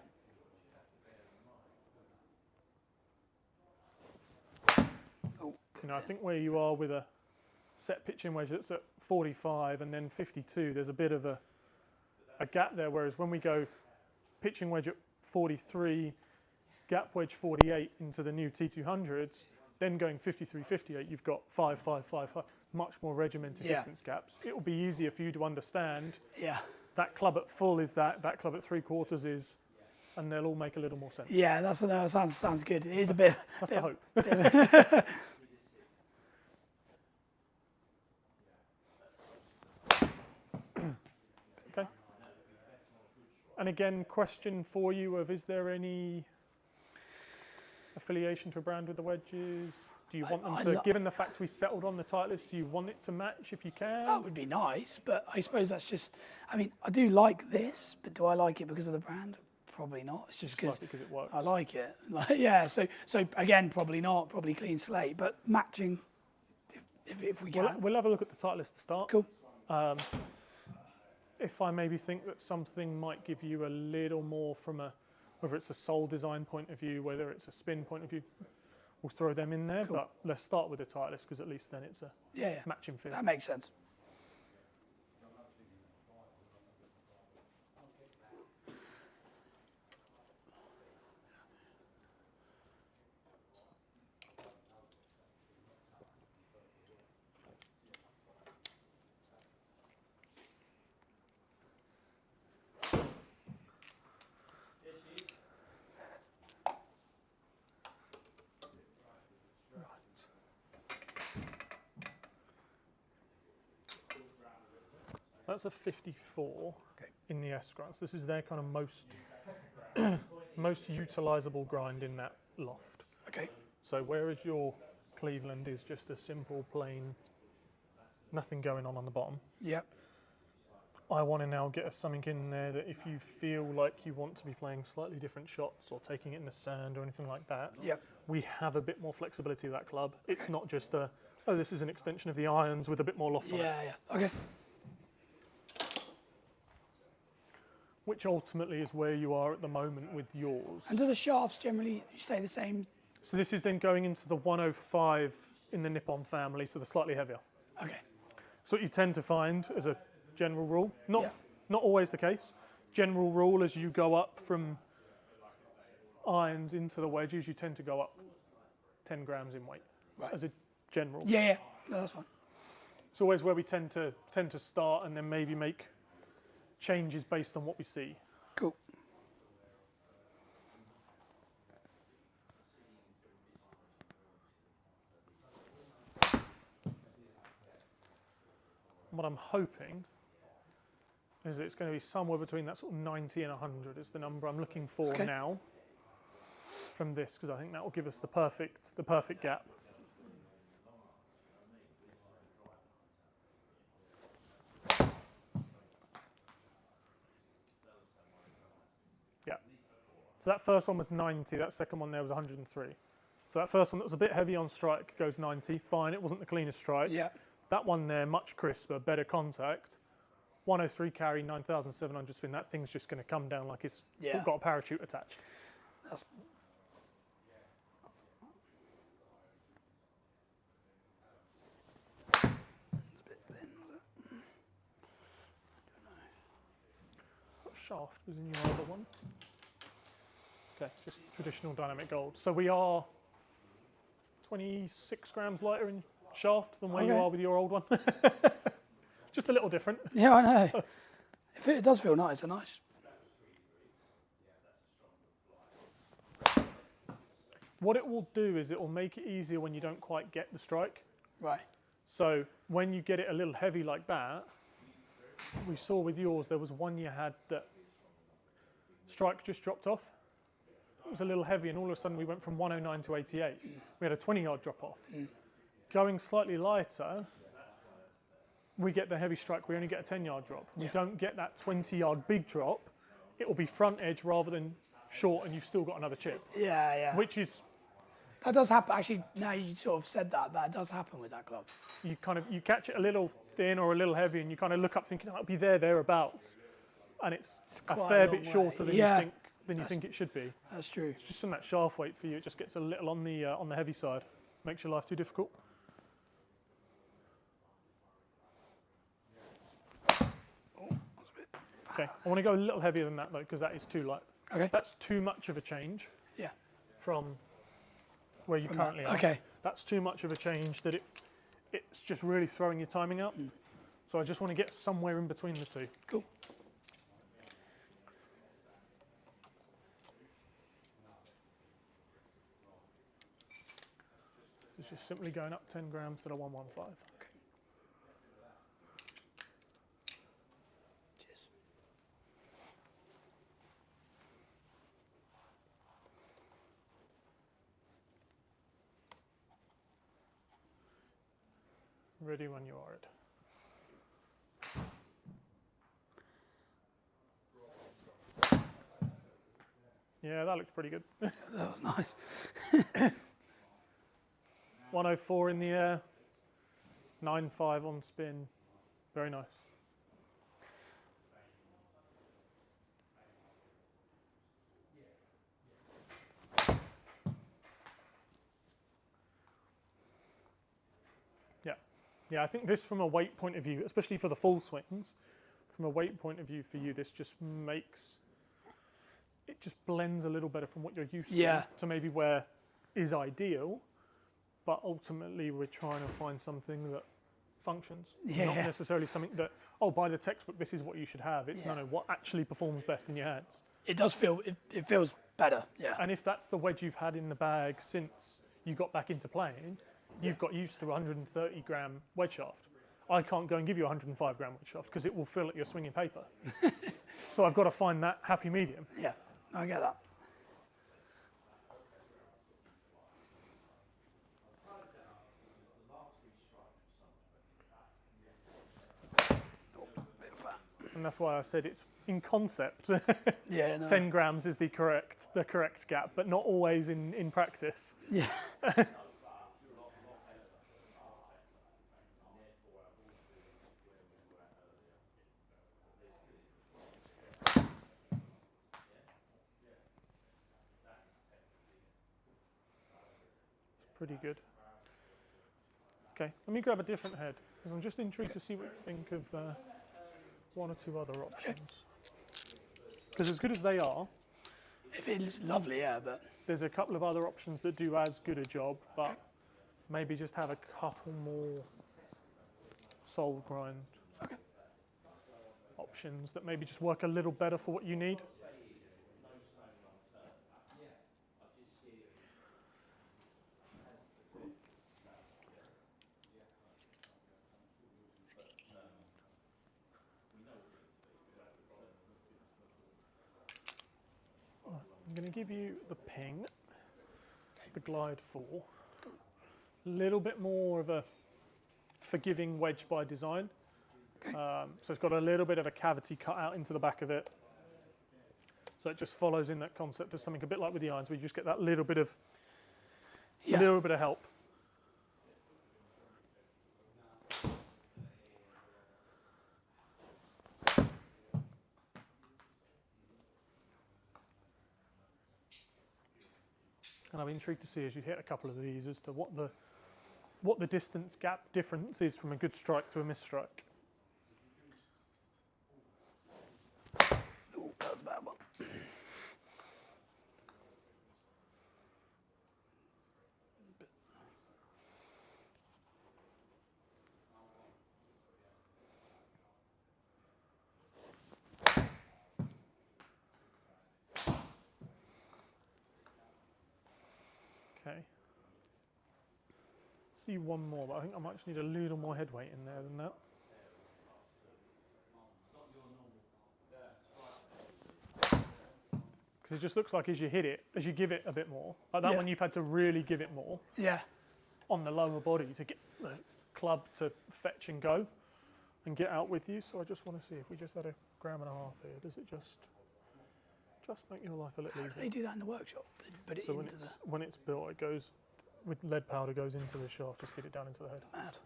You know, I think where you are with a set pitching wedge that's at 45 and then 52, there's a bit of a gap there. Whereas when we go pitching wedge at 43, gap wedge 48 into the new T200s, then going 53, 58, you've got 5, 5, 5, 5, much more regimented distance gaps. It will be easier for you to understand. Yeah. That club at full is that club at 3/4 is, and they'll all make a little more sense. Yeah, that sounds good. It is a bit. That's the hope. Okay. And again, question for you of, is there any affiliation to a brand with the wedges? Do you want them to, given the fact we settled on the Titleist, do you want it to match if you can? That would be nice, but I suppose that's just, I mean, I do like this, but do I like it because of the brand? Probably not. It's just because it works. I like it. Yeah, so again, probably not, probably clean slate, but matching if we can. We'll have a look at the Titleist to start. Cool. If I maybe think that something might give you a little more from whether it's a sole design point of view, whether it's a spin point of view, we'll throw them in there. Cool. But let's start with the Titleist because at least then it's a matching feel. That makes sense. That's a 54 in the S grind. So this is their kind of most utilisable grind in that loft. Okay. So whereas your Cleveland is just a simple, plain, nothing going on the bottom. Yep. I want to now get us something in there that if you feel like you want to be playing slightly different shots or taking it in the sand or anything like that, we have a bit more flexibility with that club. Okay. It's not just this is an extension of the irons with a bit more loft on it. Yeah. Okay. Which ultimately is where you are at the moment with yours. And do the shafts generally stay the same? So this is then going into the 105 in the Nippon family, so the slightly heavier. Okay. So what you tend to find as a general rule, not always the case, general rule as you go up from irons into the wedges, you tend to go up 10 grams in weight, as a general. Yeah, no, that's fine. It's always where we tend to start and then maybe make changes based on what we see. Cool. What I'm hoping is that it's going to be somewhere between that sort of 90 and 100 is the number I'm looking for now from this, because I think that will give us the perfect gap. So that first one was 90, that second one there was 103. So that first one that was a bit heavy on strike goes 90, fine, it wasn't the cleanest strike. Yeah. That one there, much crisper, better contact. 103 carry, 9,700 spin, that thing's just going to come down like it's got a parachute attached. That's... It's a bit thin, was it? What shaft was in your other one? Okay, just traditional dynamic gold. So we are 26 grams lighter in shaft than where you are with your old one. Just a little different. Yeah, I know. It does feel nice, What it will do is it will make it easier when you don't quite get the strike. Right. So when you get it a little heavy like that, we saw with yours, there was one you had that strike just dropped off. It was a little heavy, and all of a sudden we went from 109 to 88. We had a 20-yard drop off. Going slightly lighter, we get the heavy strike, we only get a 10-yard drop. We don't get that 20-yard big drop. It will be front edge rather than short, and you've still got another chip. Yeah, yeah. Which is... That does happen. Actually, now you sort of said that, that does happen with that club. You catch it a little thin or a little heavy, and you kind of look up thinking, oh, it'll be thereabouts. And it's a fair bit shorter than you think it should be. That's true. It's just on that shaft weight for you. It just gets a little on the heavy side. Makes your life too difficult. Okay, I want to go a little heavier than that though, because that is too light. Okay. That's too much of a change. Yeah. From where you currently are. Okay. That's too much of a change that it's just really throwing your timing out. So I just want to get somewhere in between the two. Cool. It's just simply going up 10 grams to the 115. Okay. Cheers. Ready when you are. Yeah, that looks pretty good. That was nice. 104 in the air, 9.5 on spin. Very nice. Yeah, I think this from a weight point of view, especially for the full swings, from a weight point of view for you, this just it just blends a little better from what you're used to maybe where is ideal, but ultimately we're trying to find something that functions, not necessarily something that, oh, by the textbook, this is what you should have. It's no, what actually performs best in your hands. It does feel, it feels better, yeah. And if that's the wedge you've had in the bag since you got back into playing, you've got used to a 130 gram wedge shaft. I can't go and give you a 105 gram wedge shaft because it will feel like you're swinging paper. So I've got to find that happy medium. Yeah, I get that. And that's why I said it's in concept. 10 grams is the correct gap, but not always in practice. Yeah. Pretty good. Okay, let me grab a different head, because I'm just intrigued to see what you think of one or two other options. Because as good as they are, it's lovely, yeah, but there's a couple of other options that do as good a job, but maybe just have a couple more soul grind options that maybe just work a little better for what you need. I'm going to give you the ping, the glide 4, a little bit more of a forgiving wedge by design. So it's got a little bit of a cavity cut out into the back of it. So it just follows in that concept of something a bit like with the irons, where you just get that little bit of help. And I'm intrigued to see as you hit a couple of these as to what the distance gap difference is from a good strike to a missed strike. Ooh, that was a bad one. See one more, but I think I might just need a little more head weight in there than that. Because it just looks like as you hit it, as you give it a bit more, like that one you've had to really give it more on the lower body to get the club to fetch and go and get out with you. So I just want to see if we just had 1.5 grams here, does it just make your life a little easier? How do they do that in the workshop? They put it So into when it's built, it goes with lead powder goes into the shaft, just feed it down into the head. Mad.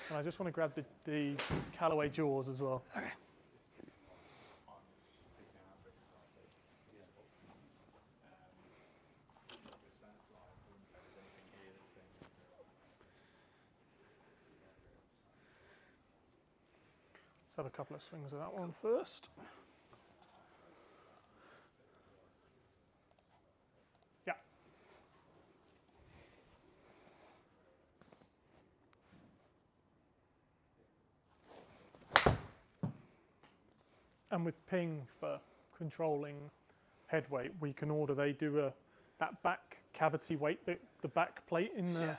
And I just want to grab the Callaway jaws as well. Okay. Let's have a couple of swings of that one first. Yeah. And with Ping for controlling head weight, we can order, they do that back cavity weight, the back plate in the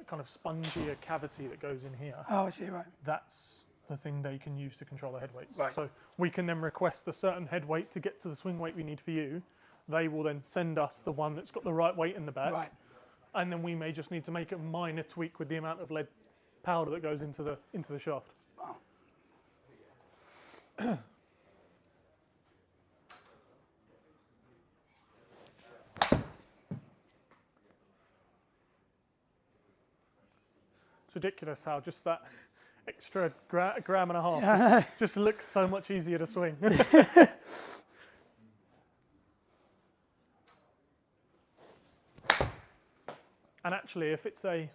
kind of spongier cavity that goes in here. Oh, I see, right. That's the thing they can use to control the head weights. Right. So we can then request a certain head weight to get to the swing weight we need for you. They will then send us the one that's got the right weight in the back. Right. And then we may just need to make a minor tweak with the amount of lead powder that goes into the shaft. Wow. It's ridiculous how just that extra gram and a half just looks so much easier to swing. And actually, if it's going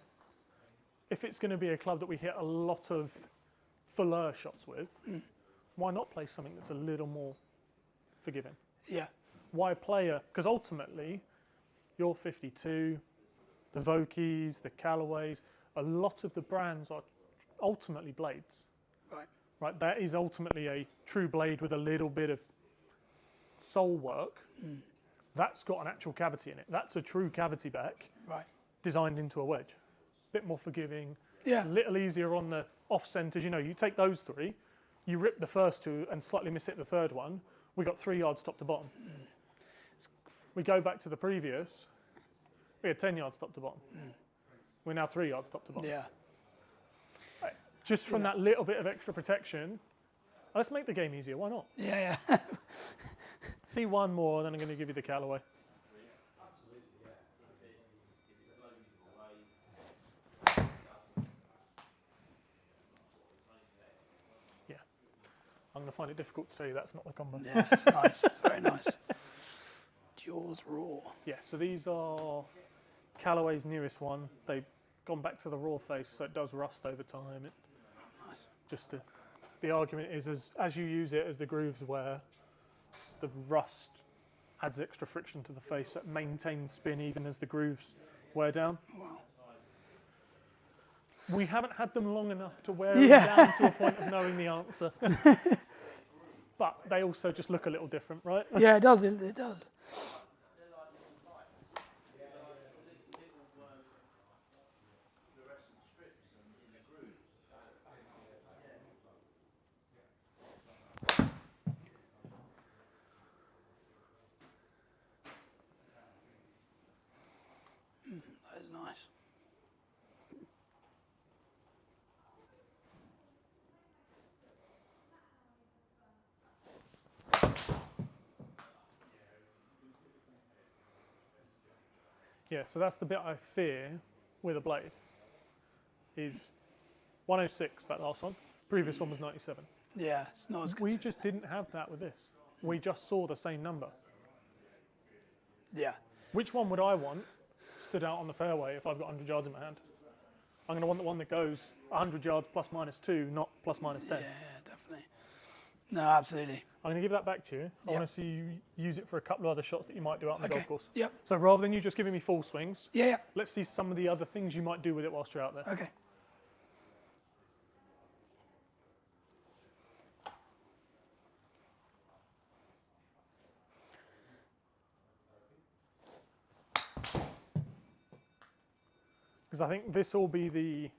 to be a club that we hit a lot of fuller shots with, why not play something that's a little more forgiving? Yeah. Why play because ultimately, your 52, the Vokeys, the Callaways, a lot of the brands are ultimately blades. Right. Right. That is ultimately a true blade with a little bit of sole work. That's got an actual cavity in it. That's a true cavity back. Right. Designed into a wedge. Bit more forgiving. Yeah. A little easier on the off centers. You know, you take those three, you rip the first two and slightly miss hit the third one. We got 3 yards top to bottom. We go back to the previous. We had 10 yards top to bottom. We're now 3 yards top to bottom. Yeah. Just from that little bit of extra protection, let's make the game easier. Why not? Yeah. See one more, then I'm going to give you the Callaway. Yeah. I'm going to find it difficult to say that's not the combo. Yeah, it's nice. It's very nice. Jaws raw. Yeah, so these are Callaway's newest one. They've gone back to the raw face, so it does rust over time. Nice. Just the argument is as you use it, as the grooves wear, the rust adds extra friction to the face that maintains spin even as the grooves wear down. Wow. We haven't had them long enough to wear them down to a point of knowing the answer. But they also just look a little different, right? Yeah, it does. It does. That is nice. Yeah, so that's the bit I fear with a blade. Is 106, that last one. Previous one was 97. Yeah, it's not as We consistent. just didn't have that with this. We just saw the same number. Yeah. Which one would I want stood out on the fairway if I've got 100 yards in my hand? I'm going to want the one that goes 100 yards plus minus 2, not plus minus 10. Yeah, definitely. No, absolutely. I'm going to give that back to you. I want to see you use it for a couple of other shots that you might do out on the golf course. Yep. So rather than you just giving me full swings, Yeah. let's see some of the other things you might do with it whilst you're out there. Okay. Because because I think this will be the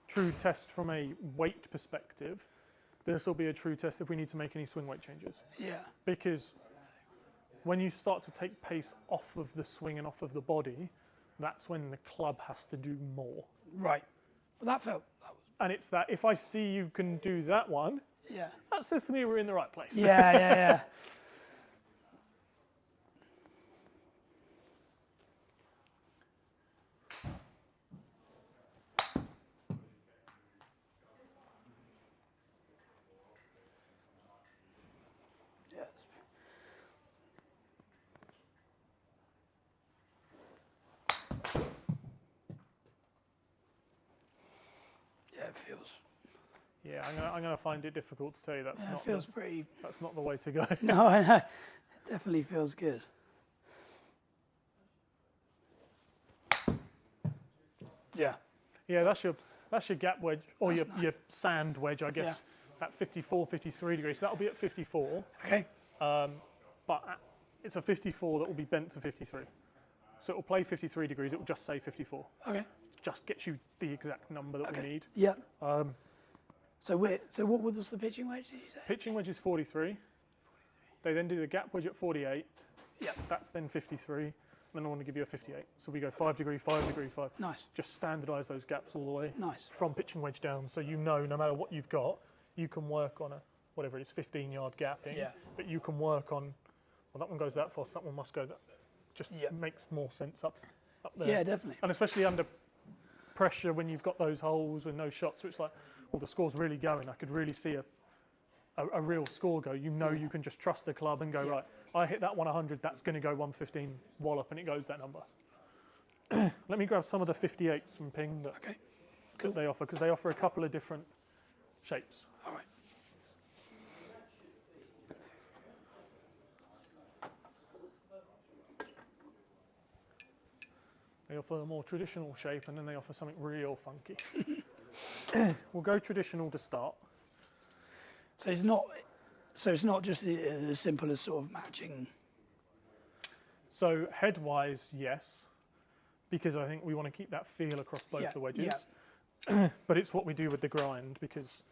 true test from a weight perspective. This will be a true test if we need to make any swing weight changes. Yeah. Because when you start to take pace off of the swing and off of the body, that's when the club has to do more. Right. Well, that was... And it's that if I see you can do that one, that says to me we're in the right place. Yeah. It feels. Yeah, I'm gonna find it difficult to say that's not. It feels pretty. That's not the way to go. No, I know. It definitely feels good. Yeah. Yeah, that's your gap wedge or your sand wedge, I guess, at 54, 53 degrees. So that'll be at 54. Okay. But it's a 54 that will be bent to 53. So it will play 53 degrees. It will just say 54. Okay. Just gets you the exact number that we need. Yeah. So what was the pitching wedge, did you say? Pitching wedge is 43. They then do the gap wedge at 48. Yeah. That's then 53. Then I want to give you a 58. So we go 5 degree, 5 degree, 5. Nice. Just standardise those gaps all the way. Nice. From pitching wedge down, so you know no matter what you've got, you can work on a, whatever it is, 15-yard gapping. Yeah. But you can work on, well, that one goes that fast, that one must go that. Just makes more sense up there. Yeah, definitely. And especially under pressure when you've got those holes with no shots, so it's like, well, the score's really going. I could really see a real score go. You know you can just trust the club and go, right, I hit that 100, that's going to go 115 wallop, and it goes that number. Let me grab some of the 58s from Ping that they offer, because they offer a couple of different shapes. All right. They offer a more traditional shape, and then they offer something real funky. We'll go traditional to start. So it's not just as simple as sort of matching. So head-wise, yes, because I think we want to keep that feel across both the wedges. Yeah. But it's what we do with the grind, because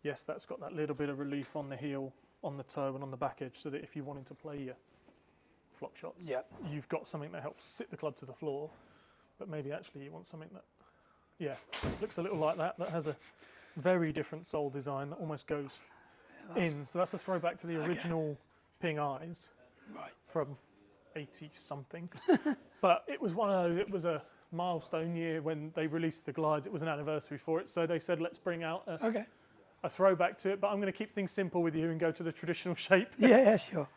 yes, that's got that little bit of relief on the heel, on the toe, and on the back edge, so that if you wanted to play your flop shots, you've got something that helps sit the club to the floor. But maybe actually you want something that, looks a little like that has a very different sole design that almost goes in. So that's a throwback to the original Ping eyes from 80-something. But it was one of those, it was a milestone year when they released the glides. It was an anniversary for it. So they said, let's bring out a throwback to it. But I'm going to keep things simple with you and go to the traditional shape. Yeah, sure.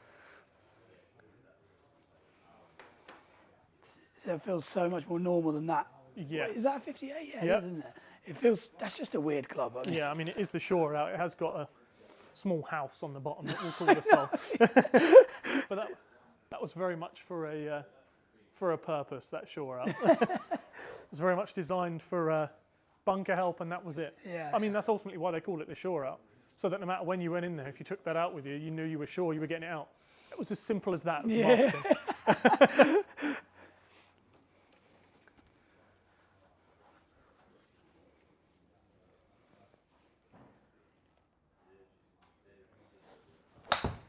So it feels so much more normal than that. Yeah. Wait, is that a 58? Yeah, isn't it? It feels, that's just a weird club. I mean. Yeah, I mean, it is the shore out. It has got a small house on the bottom that we'll call the sole. But that was very much for a purpose, that shore out. It was very much designed for bunker help, and that was it. Yeah. I mean, that's ultimately why they call it the shore out. So that no matter when you went in there, if you took that out with you, you knew you were sure you were getting it out. It was as simple as that. Marketing.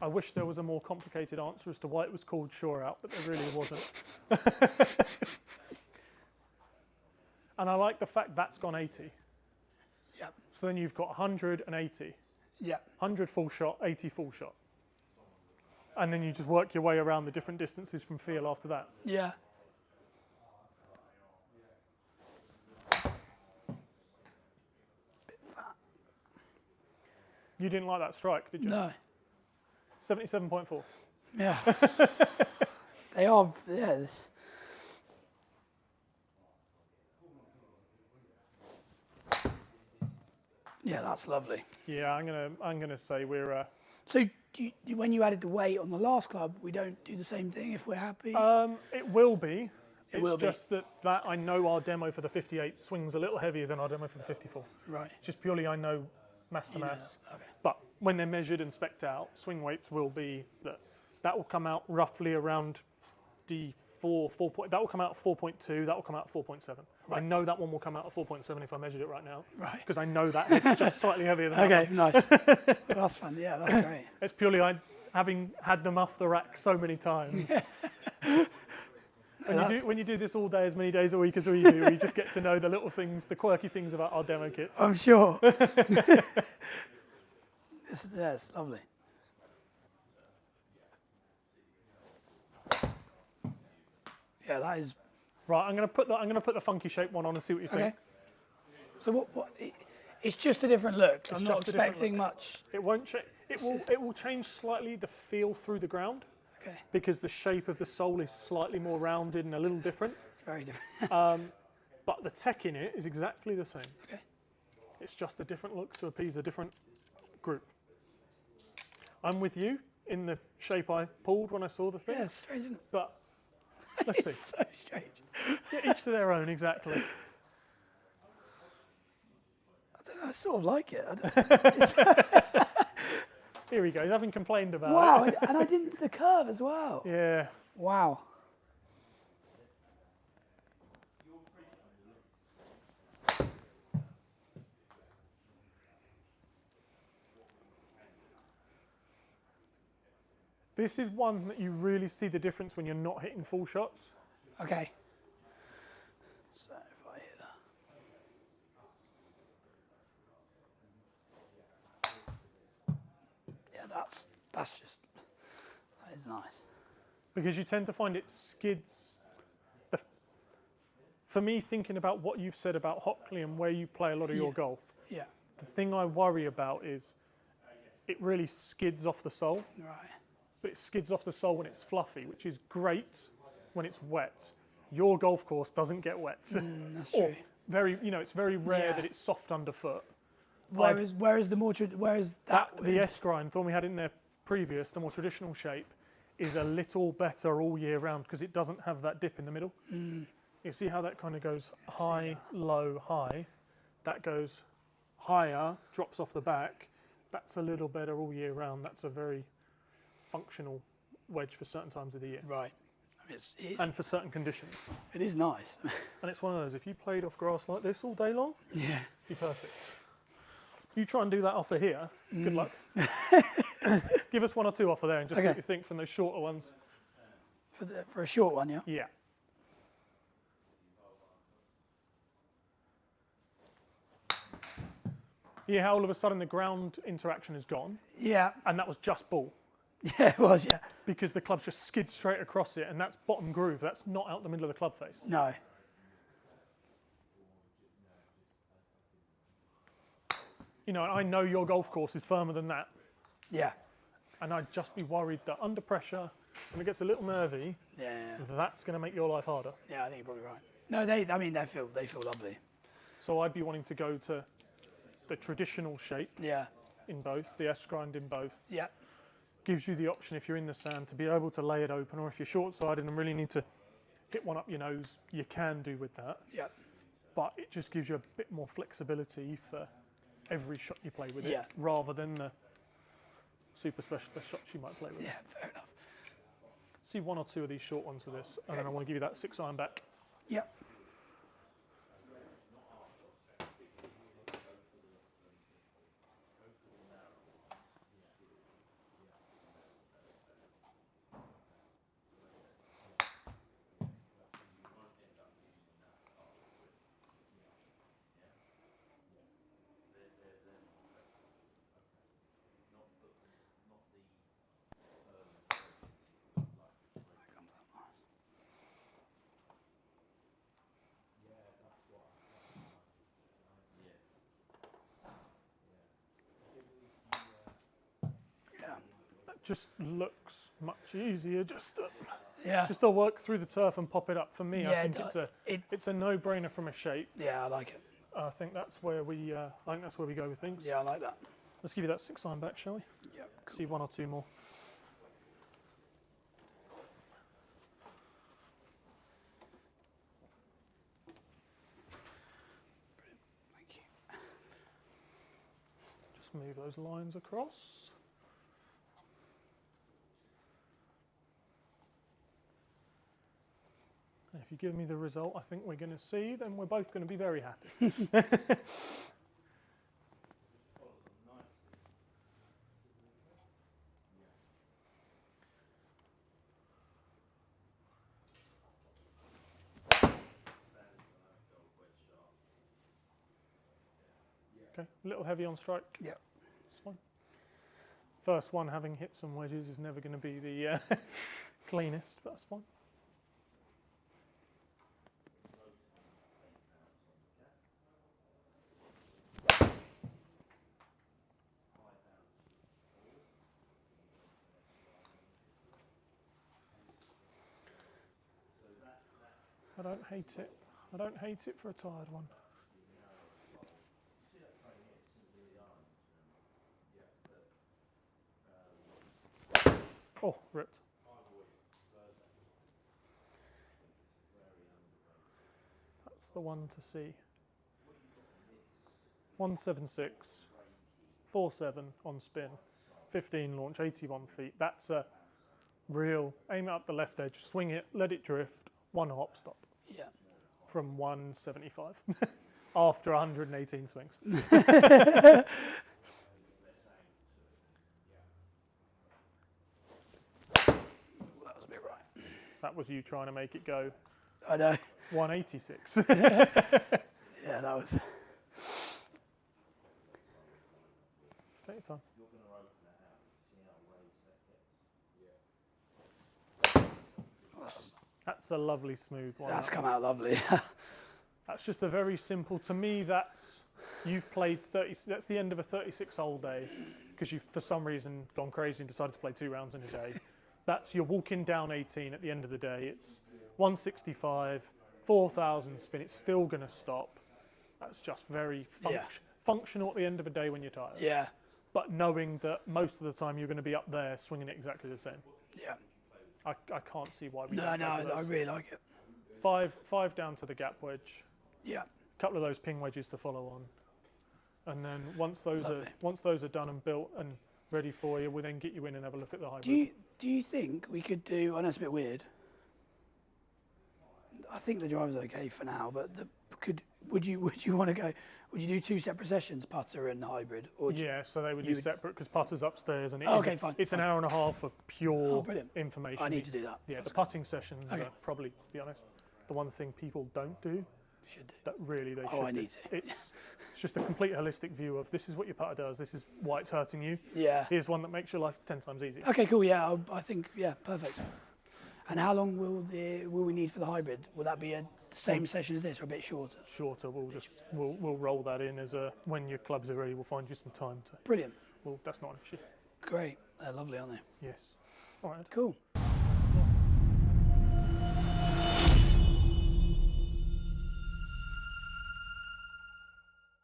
I wish there was a more complicated answer as to why it was called shore out, but there really wasn't. And I like the fact that's gone 80. Yeah. So then you've got 100 and 80. Yeah. 100 full shot, 80 full shot. And then you just work your way around the different distances from feel after that. Yeah. Bit fat. You didn't like that strike, did you? No. 77.4. Yeah. They are, yeah, that's lovely. Yeah, I'm gonna say we're. So when you added the weight on the last club, we don't do the same thing if we're happy. It will be. It's just that I know our demo for the 58 swings a little heavier than our demo for the 54. Right. Just purely I know mass to mass. Okay. But when they're measured and spec'd out, swing weights will be that will come out roughly around D4 for 4. That will come out at 4.2. That will come out at 4.7. Right. I know that one will come out at 4.7 if I measured it right now. Right. Because I know that head's just slightly heavier than that. Okay, nice. That's fun. Yeah, that's great. It's purely having had them off the rack so many times. When you do this all day, as many days a week as we do, you just get to know the little things, the quirky things about our demo kits. I'm sure. It's lovely. Yeah, that is right. I'm going to put the funky shape one on and see what you think. So what? It's just a different look. I'm not expecting much. It won't change. It will change slightly the feel through the ground. Okay. Because the shape of the sole is slightly more rounded and a little different. It's very different. But the tech in it is exactly the same. Okay. It's just a different look to appease a different group. I'm with you in the shape I pulled when I saw the thing. Yeah, it's strange, isn't it? But let's see. It's so strange. Yeah, each to their own, exactly. I don't know, I sort of like it. Here he goes, having complained about it. Wow, and I didn't the curve as well. Yeah. Wow. This is one that you really see the difference when you're not hitting full shots. Okay. So if I hit that. Yeah, that is nice. Because you tend to find it skids. For me, thinking about what you've said about Hockley and where you play a lot of your golf, the thing I worry about is it really skids off the sole. Right. But it skids off the sole when it's fluffy, which is great when it's wet. Your golf course doesn't get wet. That's true. It's very rare that it's soft underfoot. Where is that? The S grind, the one we had in there previous, the more traditional shape, is a little better all year round because it doesn't have that dip in the middle. You see how that kind of goes high, low, high. That goes higher, drops off the back. That's a little better all year round. That's a very functional wedge for certain times of the year. Right. I mean, it is, and for certain conditions. It is nice. And it's one of those, if you played off grass like this all day long, be perfect. You try and do that off of here, good luck. Give us one or two off of there and just see what you think from those shorter ones. For a short one, yeah? Yeah. Yeah, how all of a sudden the ground interaction is gone. Yeah. And that was just ball. Yeah, it was, yeah. Because the club just skid straight across it, and that's bottom groove. That's not out the middle of the club face. No. You know, I know your golf course is firmer than that. Yeah. And I'd just be worried that under pressure, when it gets a little nervy, that's going to make your life harder. Yeah, I think you're probably right. No, they feel lovely. So I'd be wanting to go to the traditional shape. Yeah. In both, the S grind in both. Yeah. Gives you the option if you're in the sand to be able to lay it open, or if you're short-sided and really need to hit one up your nose, you can do with that. Yeah. But it just gives you a bit more flexibility for every shot you play with it, rather than the super specialist shots you might play with. Yeah, fair enough. See one or two of these short ones with this, and then I want to give you that 6-iron back. Yep. Just looks much easier. Just to work through the turf and pop it up. For me, I think it's a no-brainer from a shape. Yeah, I like it. I think that's where we go with things. Yeah, I like that. Let's give you that 6-iron back, shall we? Yep. Cool. See one or two more. Thank you. Just move those lines across. If you give me the result I think we're going to see, then we're both going to be very happy. Okay, a little heavy on strike. Yeah. That's fine. First one having hit some wedges is never going to be the cleanest, but that's fine. I don't hate it. I don't hate it for a tired one. Oh, ripped. That's the one to see. 176, 47 on spin, 15 launch, 81 feet. That's a real, aim it up the left edge, swing it, let it drift, one hop, stop. Yeah. From 175 after 118 swings. That was a bit right. That was you trying to make it go. I know. 186. Yeah, that was. Take your time. That's a lovely smooth one. That's come out lovely. That's just a very simple, to me that's, you've played 30, that's the end of a 36-hole day because you've for some reason gone crazy and decided to play 2 rounds in a day. That's, you're walking down 18 at the end of the day. It's 165, 4,000 spin, it's still going to stop. That's just very functional at the end of a day when you're tired. Yeah. But knowing that most of the time you're going to be up there swinging it exactly the same. Yeah. I can't see why we No, don't. no, I really like it. Five down to the gap wedge. Yeah. A couple of those ping wedges to follow on, and then once those are done and built and ready for you, we'll then get you in and have a look at the hybrid. Do you think we could do? I know it's a bit weird. I think the driver's okay for now, but would you want to go? Would you do 2 separate sessions, putter and hybrid? Or Yeah, so they would be separate because putter's upstairs and fine. It's an hour and a half of pure brilliant. information. I need to do that. Yeah, That's the putting sessions Okay. are probably, to be honest, the one thing people don't do. Should do. That really they should. I need to. It's just a complete holistic view of this is what your putter does. This is why it's hurting you. Yeah. Here's one that makes your life 10 times easier. Okay, cool. Yeah, I think perfect. And how long will we need for the hybrid? Will that be a same session as this, or a bit shorter? Shorter. We'll roll that in as a when your clubs are ready. We'll find you some time to. Brilliant. Well, that's not an issue. Great. They're lovely, aren't they? Yes. All right. Cool.